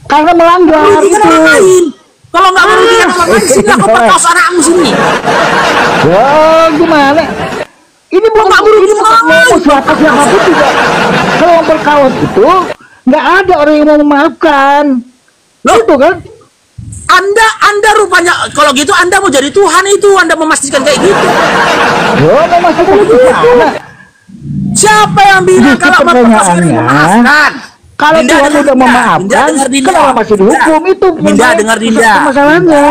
karena melanggar itu. Orang lain. Kalau nggak merugikan orang lain, sini aku perkaos anakmu sini. Ya gimana? Ini bukan merugikan orang lain. Siapa-siapapun juga kalau memperkaos itu nggak ada orang yang mau memaafkan. Loh, itu kan? Anda rupanya kalau gitu Anda mau jadi Tuhan itu, Anda memastikan kayak gitu. Memastikan gitu. Siapa yang bilang kalau memperkaos ini memaafkan? Kalau Dinda Tuhan dengar udah Dinda. memaafkan, Dinda dengar Dinda. kenapa masih dihukum? Itu Dinda dengar Dinda. masalahnya.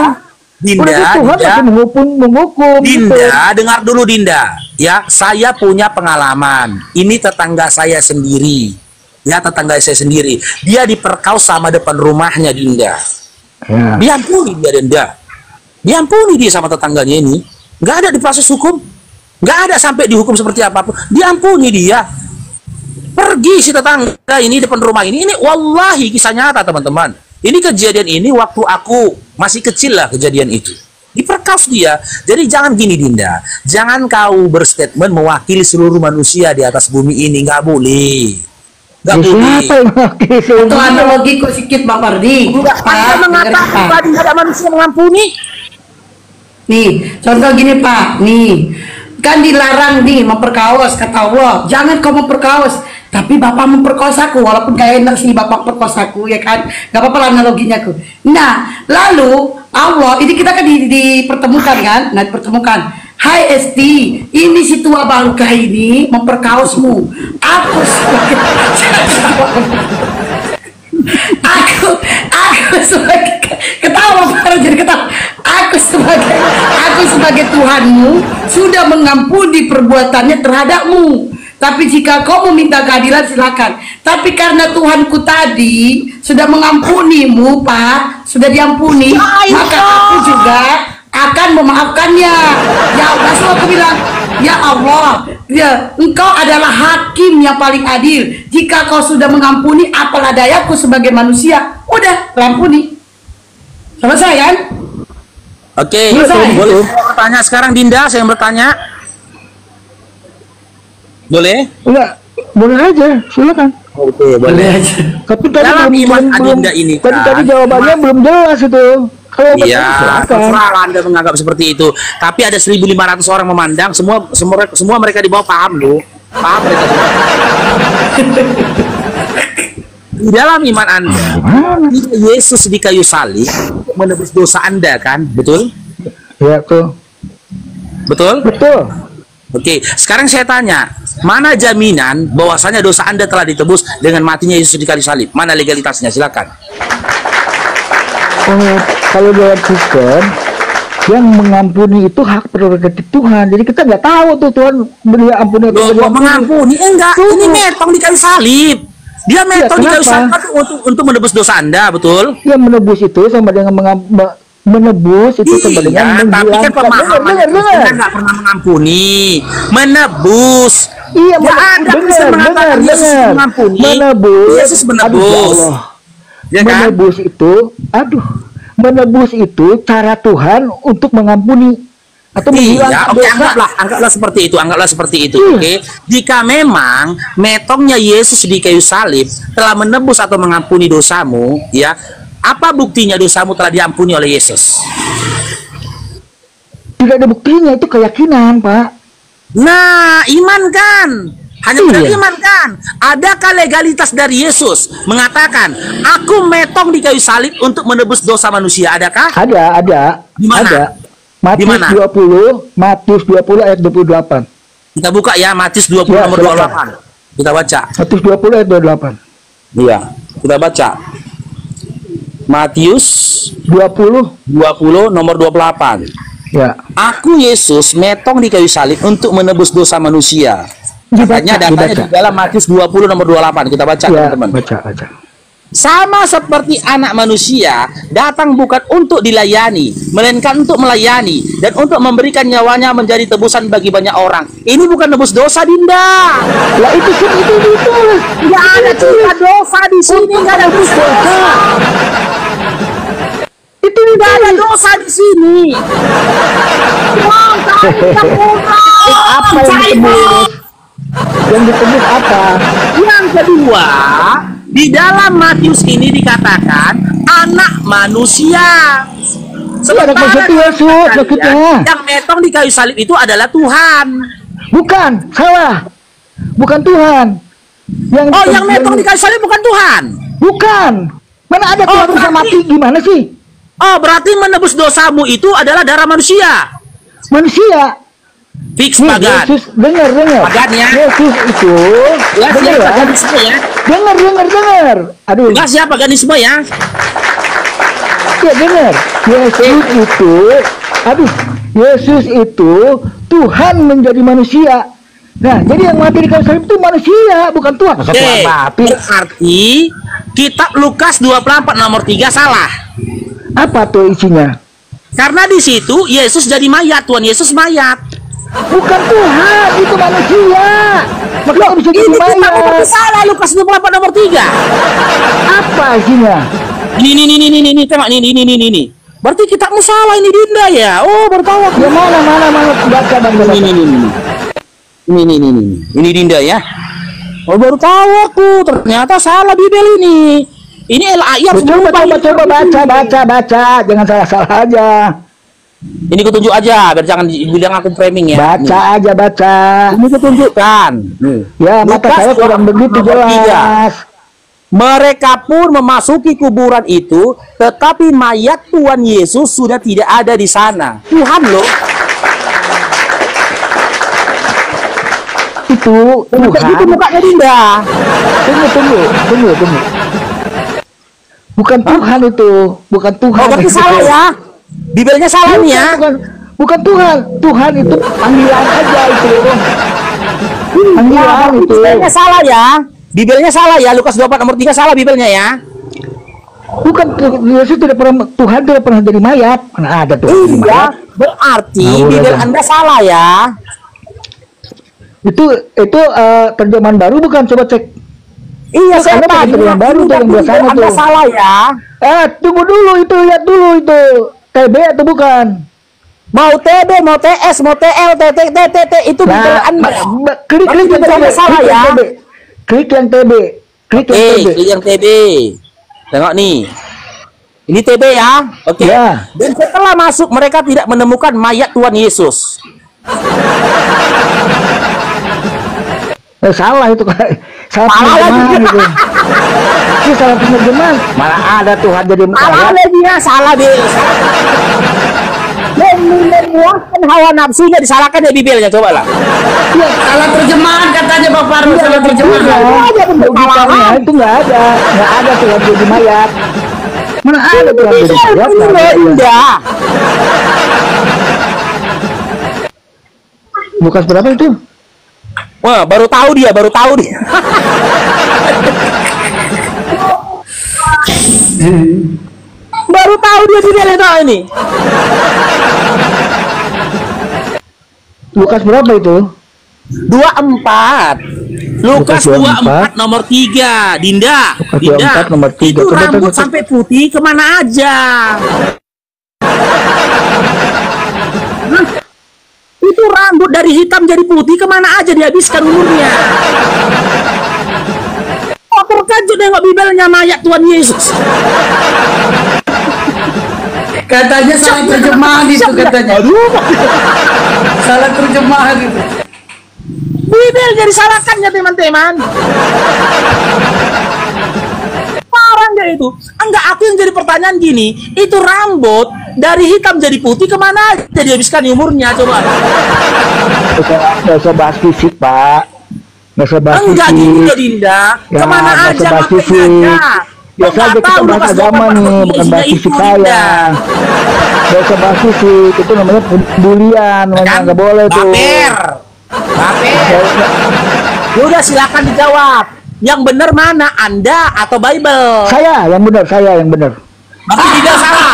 Dinda, Udah gitu, Tuhan Dinda. masih menghukum. Dinda, gitu. dengar dulu Dinda. Ya, saya punya pengalaman. Ini tetangga saya sendiri. Ya, tetangga saya sendiri. Dia diperkaus sama depan rumahnya Dinda. Ya. Diampuni dia Dinda. Diampuni dia sama tetangganya ini. Nggak ada diproses hukum. Nggak ada sampai dihukum seperti apapun. Diampuni dia. Pergi si tetangga ini depan rumah ini. Ini wallahi kisah nyata teman-teman. Ini kejadian ini waktu aku masih kecil lah kejadian itu. Diperkaus dia. Jadi jangan gini Dinda. Jangan kau berstatement mewakili seluruh manusia di atas bumi ini. Nggak boleh. Nggak boleh. Itu analogiku sedikit Bang Fardi. Anda mengatakan tadi ada manusia mengampuni. Nih, contoh gini Pak. Nih, kan dilarang nih memperkaos kata Allah. Jangan kau memperkaos. Tapi bapak memperkosa aku, walaupun gak enak sih bapak perkosa aku, ya kan? Gak apa-apa analoginya aku. Nah, lalu Allah, ini kita kan dipertemukan kan? Nah, dipertemukan. Hai Esti, ini si tua bangka ini memperkaosmu. Aku sebagai aku sebagai ketawa baru jadi ketawa. Aku sebagai Tuhanmu sudah mengampuni perbuatannya terhadapmu. Tapi jika kau meminta keadilan silakan. Tapi karena Tuhanku tadi sudah mengampunimu, Pak, sudah diampuni, maka aku juga akan memaafkannya. Ya Allah, aku bilang, ya Allah, ya Engkau adalah hakim yang paling adil. Jika kau sudah mengampuni, apalah dayaku sebagai manusia. Udah, ampuni. Selesai kan? Oke, boleh saya bertanya sekarang Dinda, saya yang bertanya. Boleh? Enggak, boleh aja, silakan. Oke, boleh aja. Tapi tadi dalam iman Adinda ini tadi jawabannya belum jelas itu. Kalau iya, silakan. terserah Anda menganggap seperti itu. Tapi ada 1.500 orang memandang, semua mereka di bawah paham loh. Paham mereka semua. Di dalam iman Anda, Yesus di kayu salib menebus dosa Anda kan? Betul? Ya, tuh. Betul? Betul. Oke, sekarang saya tanya, mana jaminan bahwasanya dosa Anda telah ditebus dengan matinya Yesus di kayu salib? Mana legalitasnya? Silakan. Oh, kalau dalam Kristen yang mengampuni itu hak prerogatif Tuhan. Jadi kita nggak tahu tuh Tuhan beri ampuni atau tidak mengampuni. Enggak, ini metong di kayu salib. Dia metong di kayu salib untuk menebus dosa Anda, betul? Yang menebus itu sama dengan menebus itu sama dengan tapi kan pemahaman kita nggak pernah mengampuni, menebus. Iya, ada bisa mengatakan Yesus mengampuni. Yesus menebus. Ya kan? Menebus itu, menebus itu cara Tuhan untuk mengampuni atau menghilangkan dosa. Anggaplah seperti itu, oke? Jika memang metongnya Yesus di kayu salib telah menebus atau mengampuni dosamu, ya. Apa buktinya dosamu telah diampuni oleh Yesus? Tidak ada buktinya, itu keyakinan, Pak. Nah, iman kan? Hanya benar iman kan? Adakah legalitas dari Yesus mengatakan, aku metong di kayu salib untuk menebus dosa manusia? Adakah? Ada. Di mana? Ada. Matius 20 ayat 28. Kita buka ya, Matius 20 nomor 28. Kita baca. Matius 20 ayat 28. Iya, kita baca. Matius 20 nomor 28. Ya. Aku Yesus metong di kayu salib untuk menebus dosa manusia. Katanya datanya di dalam Matius 20 nomor 28. Kita baca teman-teman. Baca. Sama seperti anak manusia datang bukan untuk dilayani, melainkan untuk melayani dan untuk memberikan nyawanya menjadi tebusan bagi banyak orang. Ini bukan nebus dosa, Dinda. Lah itu. Nggak ada cerita dosa di sini, nggak ada dosa. Itu nggak ada dosa di sini. Apa yang ditebus? Yang ditebus apa? Yang kedua, di dalam Matius ini dikatakan anak manusia. Sementara yang metong di kayu salib itu adalah Tuhan. Bukan, salah. Bukan Tuhan. Yang metong di kayu salib bukan Tuhan. Bukan. Mana ada Tuhan bisa mati? Gimana sih? Oh, berarti menebus dosamu itu adalah darah manusia. Manusia. Fix Pagan. Yesus, dengar. Pagan ya. Yesus itu. Ya, Pagan di sini ya. Dengar. Aduh. Enggak siapaganisme ya? Ya dengar. Yesus itu Tuhan menjadi manusia. Nah, jadi yang mati di kayu salib itu manusia, bukan Tuhan. Oke, berarti kitab Lukas 24 nomor 3 salah. Apa tuh isinya? Karena di situ Yesus jadi mayat, Tuhan Yesus mayat. Bukan Tuhan, itu manusia. Makanya bisa jadi mayat. Salah Lukas 24 nomor 3. Apa isinya? Ini, tengok ini. Berarti kitabmu salah ini, Dinda ya. Oh, baru tahu aku. Ya mana baca. Ini Dinda ya. Oh, baru tahu aku. Ternyata salah Bibel ini. Ini ayat. Coba baca. Jangan salah aja. Ini kutunjuk aja, biar jangan bilang aku framing ya. Baca. Ini kutunjukkan. Ya, mata saya kurang begitu jelas. Mereka pun memasuki kuburan itu, tetapi mayat Tuhan Yesus sudah tidak ada di sana. Tuhan loh. Itu Tuhan. Itu mukanya Dinda. Tunggu. Bukan Tuhan itu, bukan Tuhan. Oh, berarti salah ya? Bibelnya salah nih ya? Bukan Tuhan. Tuhan itu panggilan aja itu. Panggilan itu. Bibelnya salah ya? Bibelnya salah ya, Lukas 24 nomor 3 salah Bibelnya ya. Bukan, Yesus tidak pernah, Tuhan tidak pernah jadi mayat. Mana ada Tuhan jadi mayat? Berarti Bibel Anda salah ya. Itu terjemahan baru bukan? Coba cek. Iya, saya tahu. Terjemahan baru tuh yang biasanya Anda tuh. salah ya. Tunggu dulu itu, lihat dulu itu. TB atau bukan? Mau TB, mau TS, mau TL, TT itu Bibel Anda. Klik Bibel Anda salah ya. Klik yang TB. Klik yang TB. Tengok nih. Ini TB ya. Oke. Ya. Dan setelah masuk mereka tidak menemukan mayat Tuhan Yesus. Salah itu kan. Salah penerjemahan itu. Ini salah penerjemahan. Malah ada Tuhan jadi mayat. Salah Bil. Memuaskan hawa nafsunya disalahkan ya Bibelnya, coba lah. Ya, salah terjemahan katanya Pak Faru, salah terjemahan. Itu nggak ada Tuhan jadi mayat. Mana ada Tuhan jadi mayat? Indah. Lukas berapa itu? Wah, baru tahu dia. Baru tahu dia Bibelnya ini. Lukas berapa itu? 24. Lukas 24 nomor 3. Dinda. Lukas 24 nomor 3. Itu rambut sampai putih kemana aja? Itu rambut dari hitam jadi putih kemana aja dihabiskan umurnya? Oh, terkejut nengok Bibelnya mayat Tuhan Yesus. Katanya salah terjemahan itu katanya. Salah terjemahan itu. Bibel jadi salahkannya teman-teman. Parah nggak itu? Enggak, aku yang jadi pertanyaan gini. Itu rambut dari hitam jadi putih kemana aja dihabiskan umurnya, coba. Nggak usah bahas fisik, Pak. Nggak usah bahas fisik. Enggak gitu, Dinda. Ya, kemana aja makanya aja. Biasa aja kita bahas agama nih, bukan bahas fisik saya. Nggak usah bahas fisik, itu namanya pembulian, nggak boleh tuh. Baper. Ya udah, silakan dijawab. Yang benar mana, Anda atau Bible? Saya yang benar. Tapi Bibel salah.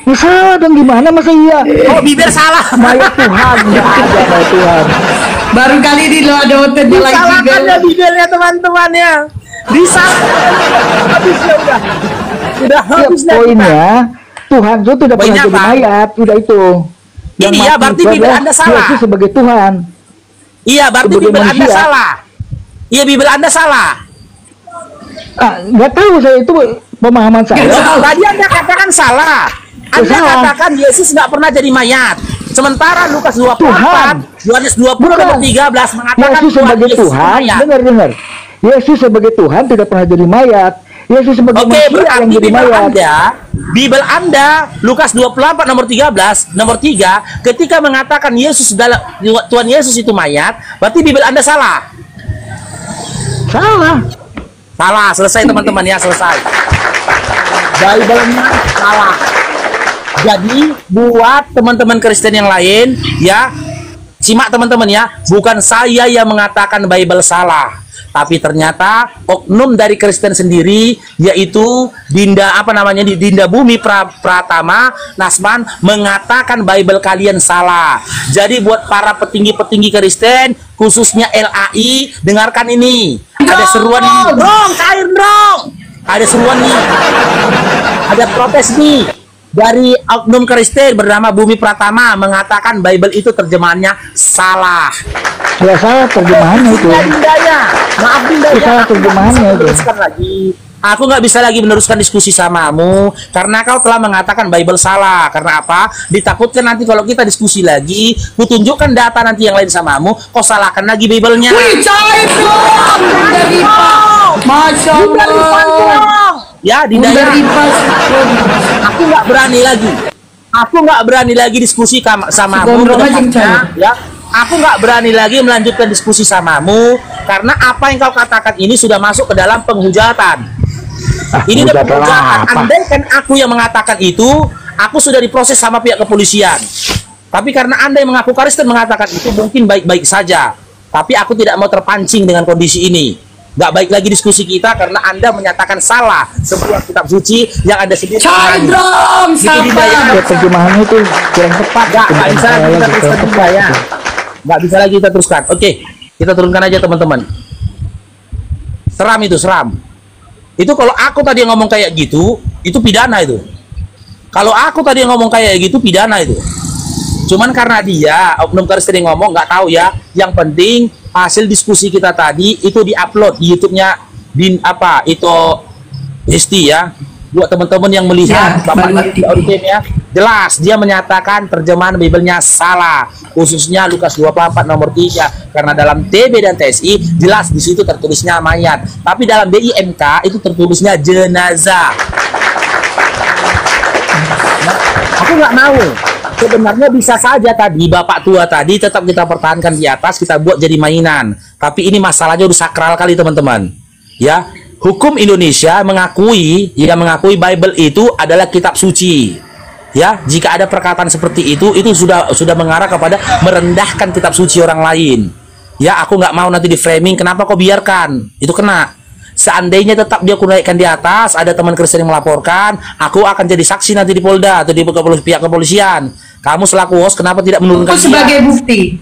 Ya salah dong, gimana masa iya? Oh, Bibel salah. Mayat Tuhan, nggak ada mayat Tuhan. Baru kali ini lo ada hotelnya lagi. Disalahkan ya Bibelnya teman-teman ya. Habis ya udah. Udah habis ya, poinnya Tuhan itu tidak pernah jadi mayat, udah itu. Yang ini ya berarti Bibel Anda salah. Yesus sebagai Tuhan. Iya, berarti Bibel Anda salah. Iya, Bibel Anda salah. Nggak tahu saya, itu pemahaman saya. Tadi Anda katakan salah. Anda katakan Yesus nggak pernah jadi mayat. Sementara Lukas 24, Yohanes 20 nomor 13 mengatakan Yesus sebagai Tuhan. Dengar. Yesus sebagai Tuhan tidak pernah jadi mayat. Yesus sebagai manusia yang jadi mayat. Bibel Anda Lukas 24 nomor 13 nomor 3 ketika mengatakan Yesus adalah Tuhan Yesus itu mayat, berarti Bibel Anda salah. salah. Salah, selesai teman-teman ya, selesai. Bible-nya salah. Jadi buat teman-teman Kristen yang lain ya, simak teman-teman ya, bukan saya yang mengatakan Bible salah, tapi ternyata oknum dari Kristen sendiri, yaitu Dinda Dinda Bumi Pratama Nasman mengatakan Bible kalian salah. Jadi buat para petinggi-petinggi Kristen, khususnya LAI, dengarkan ini. Ada seruan ini, dong, cair dong. Ada seruan nih, ada protes nih dari oknum Kristen bernama Bumi Pratama mengatakan Bible itu terjemahannya salah. Ya salah terjemahannya itu. Dindanya, maaf Dinda ya. Salah terjemahannya itu. Aku nggak bisa lagi meneruskan diskusi samamu karena kau telah mengatakan Bible salah. Karena apa? Ditakutkan nanti kalau kita diskusi lagi, kutunjukkan data nanti yang lain samamu, kau salahkan lagi Bible-nya. Wih, cair dong. Masya Allah. Ya, Dinda ya. Aku nggak berani lagi. Aku nggak berani lagi diskusi samamu. Ya. Aku nggak berani lagi melanjutkan diskusi samamu karena apa yang kau katakan ini sudah masuk ke dalam penghujatan. Ini udah penghujatan. Andai kan aku yang mengatakan itu, aku sudah diproses sama pihak kepolisian. Tapi karena Anda yang mengaku Kristen mengatakan itu, mungkin baik-baik saja. Tapi aku tidak mau terpancing dengan kondisi ini. Nggak baik lagi diskusi kita karena Anda menyatakan salah sebuah kitab suci yang Anda sendiri Candrong, ya, terjemahannya itu kurang tepat. Nggak bisa lagi kita teruskan ya. Nggak bisa lagi kita teruskan. Oke, kita turunkan aja teman-teman. Seram itu, seram. Itu kalau aku tadi yang ngomong kayak gitu, itu pidana itu. Kalau aku tadi yang ngomong kayak gitu, pidana itu. Cuman karena dia, oknum Kristen yang ngomong, nggak tahu ya. Yang penting hasil diskusi kita tadi itu diupload di YouTube-nya itu Hesti ya. Buat teman-teman yang melihat Bapak ya, jelas dia menyatakan terjemahan Bible-nya salah, khususnya Lukas 24 nomor 3 karena dalam TB dan TSI jelas di situ tertulisnya mayat, tapi dalam BIMK itu tertulisnya jenazah. Aku nggak mau. Sebenarnya bisa saja tadi Bapak tua tadi tetap kita pertahankan di atas, kita buat jadi mainan. Tapi ini masalahnya udah sakral kali teman-teman. Ya, hukum Indonesia mengakui Bible itu adalah kitab suci. Ya, jika ada perkataan seperti itu sudah mengarah kepada merendahkan kitab suci orang lain. Ya, aku nggak mau nanti di framing. Kenapa kau biarkan? Itu kena. Seandainya tetap dia kunaikkan di atas, ada teman Kristen yang melaporkan, aku akan jadi saksi nanti di Polda atau di pihak kepolisian. Kamu selaku host kenapa tidak menurunkan dia? Sebagai bukti.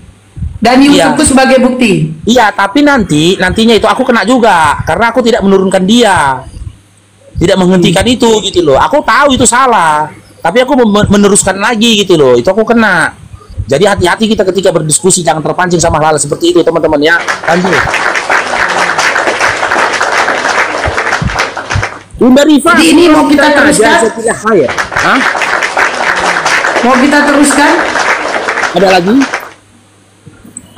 Dan YouTubeku sebagai bukti. Iya, tapi nantinya itu aku kena juga karena aku tidak menurunkan dia. Tidak menghentikan itu gitu loh. Aku tahu itu salah, tapi aku meneruskan lagi gitu loh. Itu aku kena. Jadi hati-hati kita ketika berdiskusi, jangan terpancing sama hal seperti itu teman-teman ya. Lanjut. Bunda Rifa, jadi ini mau kita teruskan? Hah? Mau kita teruskan? Ada lagi?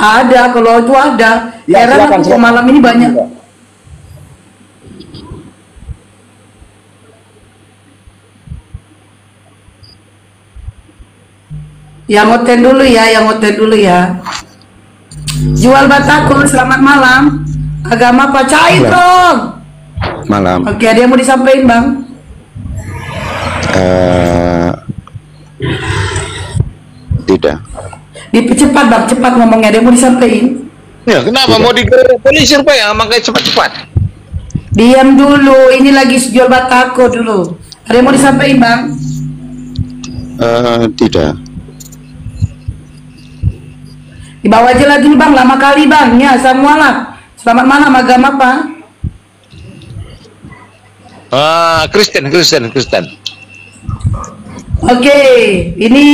Ada, kalau itu ada. Ya, karena aku malam ini banyak. Yang ngoten dulu ya, Jual Batako, selamat malam. Agama Pak Cair dong. Malam. Oke, ada yang mau disampaikan Bang? Tidak. Cepat Bang, cepat ngomongnya. Ada yang mau disampaikan? Ya, kenapa mau digelar polisi rupanya? Makanya cepat-cepat. Diam dulu, ini lagi jual Batako dulu. Ada yang mau disampaikan Bang? Tidak. Dibawa aja lagi Bang, lama kali Bang. Ya, semualah. Selamat malam, agama apa? Kristen. Oke, ini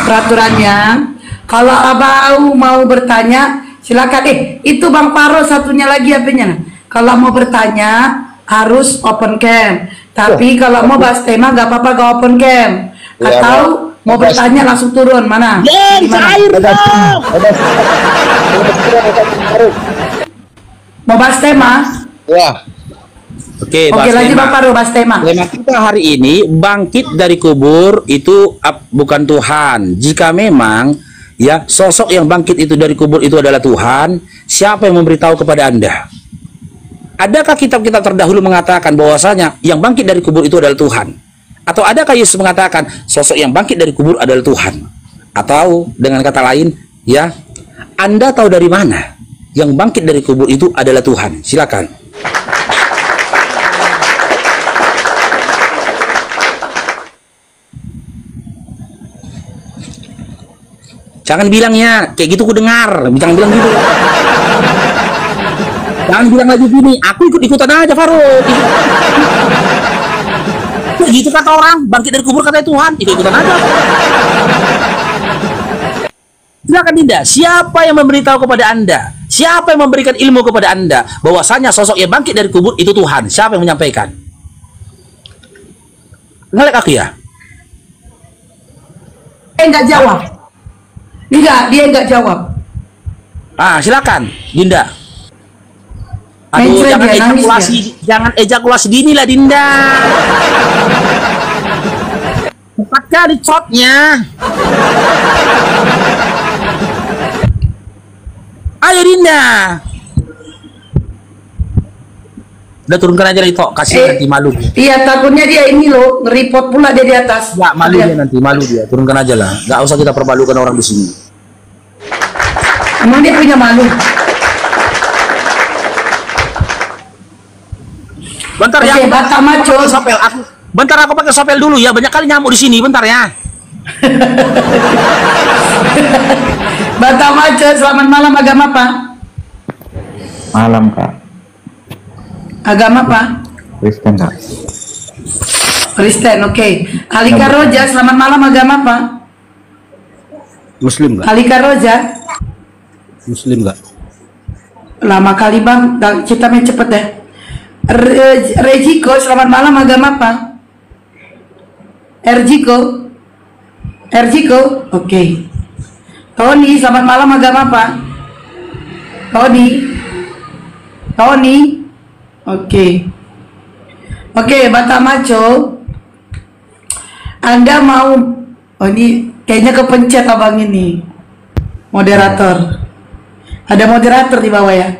peraturannya. Kalau abang mau bertanya, silakan. Itu Bang Paro satunya lagi apanya? Kalau mau bertanya harus open cam. Tapi kalau mau bahas tema gak apa-apa gak open cam. Atau mau bertanya langsung turun mana? Mau bahas tema? Ya. Oke, lanjut Bang Paro, bahas tema. Tema kita hari ini, bangkit dari kubur itu bukan Tuhan. Jika memang ya sosok yang bangkit itu dari kubur itu adalah Tuhan, siapa yang memberitahu kepada Anda? Adakah kitab-kitab terdahulu mengatakan bahwasanya yang bangkit dari kubur itu adalah Tuhan? Atau adakah Yesus mengatakan sosok yang bangkit dari kubur adalah Tuhan? Atau dengan kata lain, ya, Anda tahu dari mana yang bangkit dari kubur itu adalah Tuhan? Silakan. Jangan bilangnya kayak gitu, ku dengar. Jangan bilang gitu. Jangan bilang lagi gini, aku ikut-ikutan aja, Faruk. Gitu kata orang, bangkit dari kubur katanya Tuhan, ikut-ikutan aja. Silakan Dinda, siapa yang memberitahu kepada Anda? Siapa yang memberikan ilmu kepada Anda bahwasanya sosok yang bangkit dari kubur itu Tuhan? Siapa yang menyampaikan? Ngelek aku ya? Enggak jawab. Enggak, dia enggak jawab. Ah, silakan, Dinda. Aduh, jangan ejakulasi dini lah, Dinda. 4 kali shotnya. Ayo Dinda. Udah turunkan aja itu, kasih nanti malu. Iya, takutnya dia ini loh, nge-report pula dia di atas. Nggak, malu dia nanti, malu dia. Turunkan aja lah. Nggak usah kita permalukan orang di sini. Emang dia punya malu? Bentar ya. Oke, Batak Maco. Sopel aku. Bentar aku pakai sopel dulu ya. Banyak kali nyamuk di sini. Bentar ya. Batak Maco, selamat malam. Agama apa? Malam, Kak. Agama apa? Kristen, Kak. Kristen, oke. Alika Roja, selamat malam. Agama apa? Muslim nggak? Alika Roja. Muslim nggak? Lama kali bang, kita main cepet deh. Regiko, selamat malam. Agama apa? Erjiko. Erjiko, oke. Tony, selamat malam. Agama apa? Tony. Tony, oke. Oke, Batak Maco. Anda mau? Oh, ini kayaknya kepencet abang ini. Moderator. Ada moderator di bawah ya.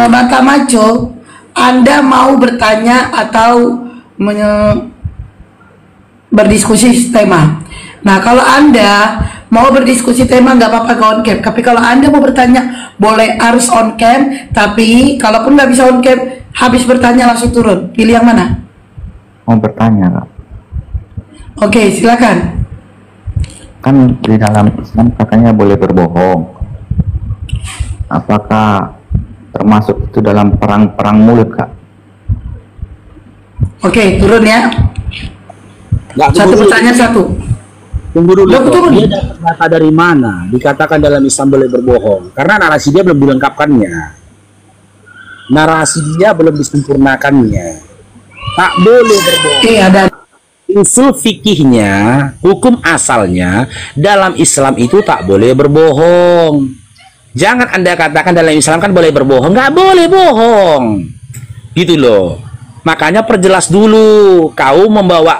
Batak Maco, Anda mau bertanya atau berdiskusi tema? Nah, kalau Anda mau berdiskusi tema nggak apa-apa ke on cam. Tapi kalau Anda mau bertanya, boleh harus on cam. Tapi kalaupun nggak bisa on cam, habis bertanya langsung turun. Pilih yang mana? Mau bertanya, Kak. Oke, silakan. Kan di dalam Islam katanya boleh berbohong. Apakah termasuk itu dalam perang mulut, Kak? Oke, turun ya. Satu pertanyaan satu. Tunggu dulu. Turun. Dia dapat data dari mana? Dikatakan dalam Islam boleh berbohong. Karena narasi dia belum dilengkapkannya. Narasi dia belum disempurnakannya. Tak boleh berbohong. Ada usul fikihnya, hukum asalnya dalam Islam itu tak boleh berbohong. Jangan Anda katakan dalam Islam kan boleh berbohong, nggak boleh bohong, gitu loh. Makanya perjelas dulu, kau membawa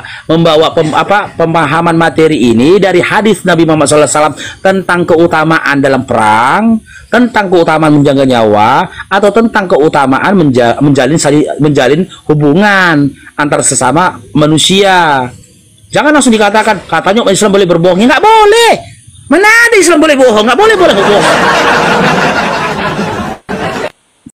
pemahaman materi ini dari hadis Nabi Muhammad SAW tentang keutamaan dalam perang, tentang keutamaan menjaga nyawa, atau tentang keutamaan menjalin hubungan antar sesama manusia. Jangan langsung dikatakan katanya Islam boleh berbohong, ya nggak boleh. Mana ada Islam boleh bohong? Nggak boleh bohong.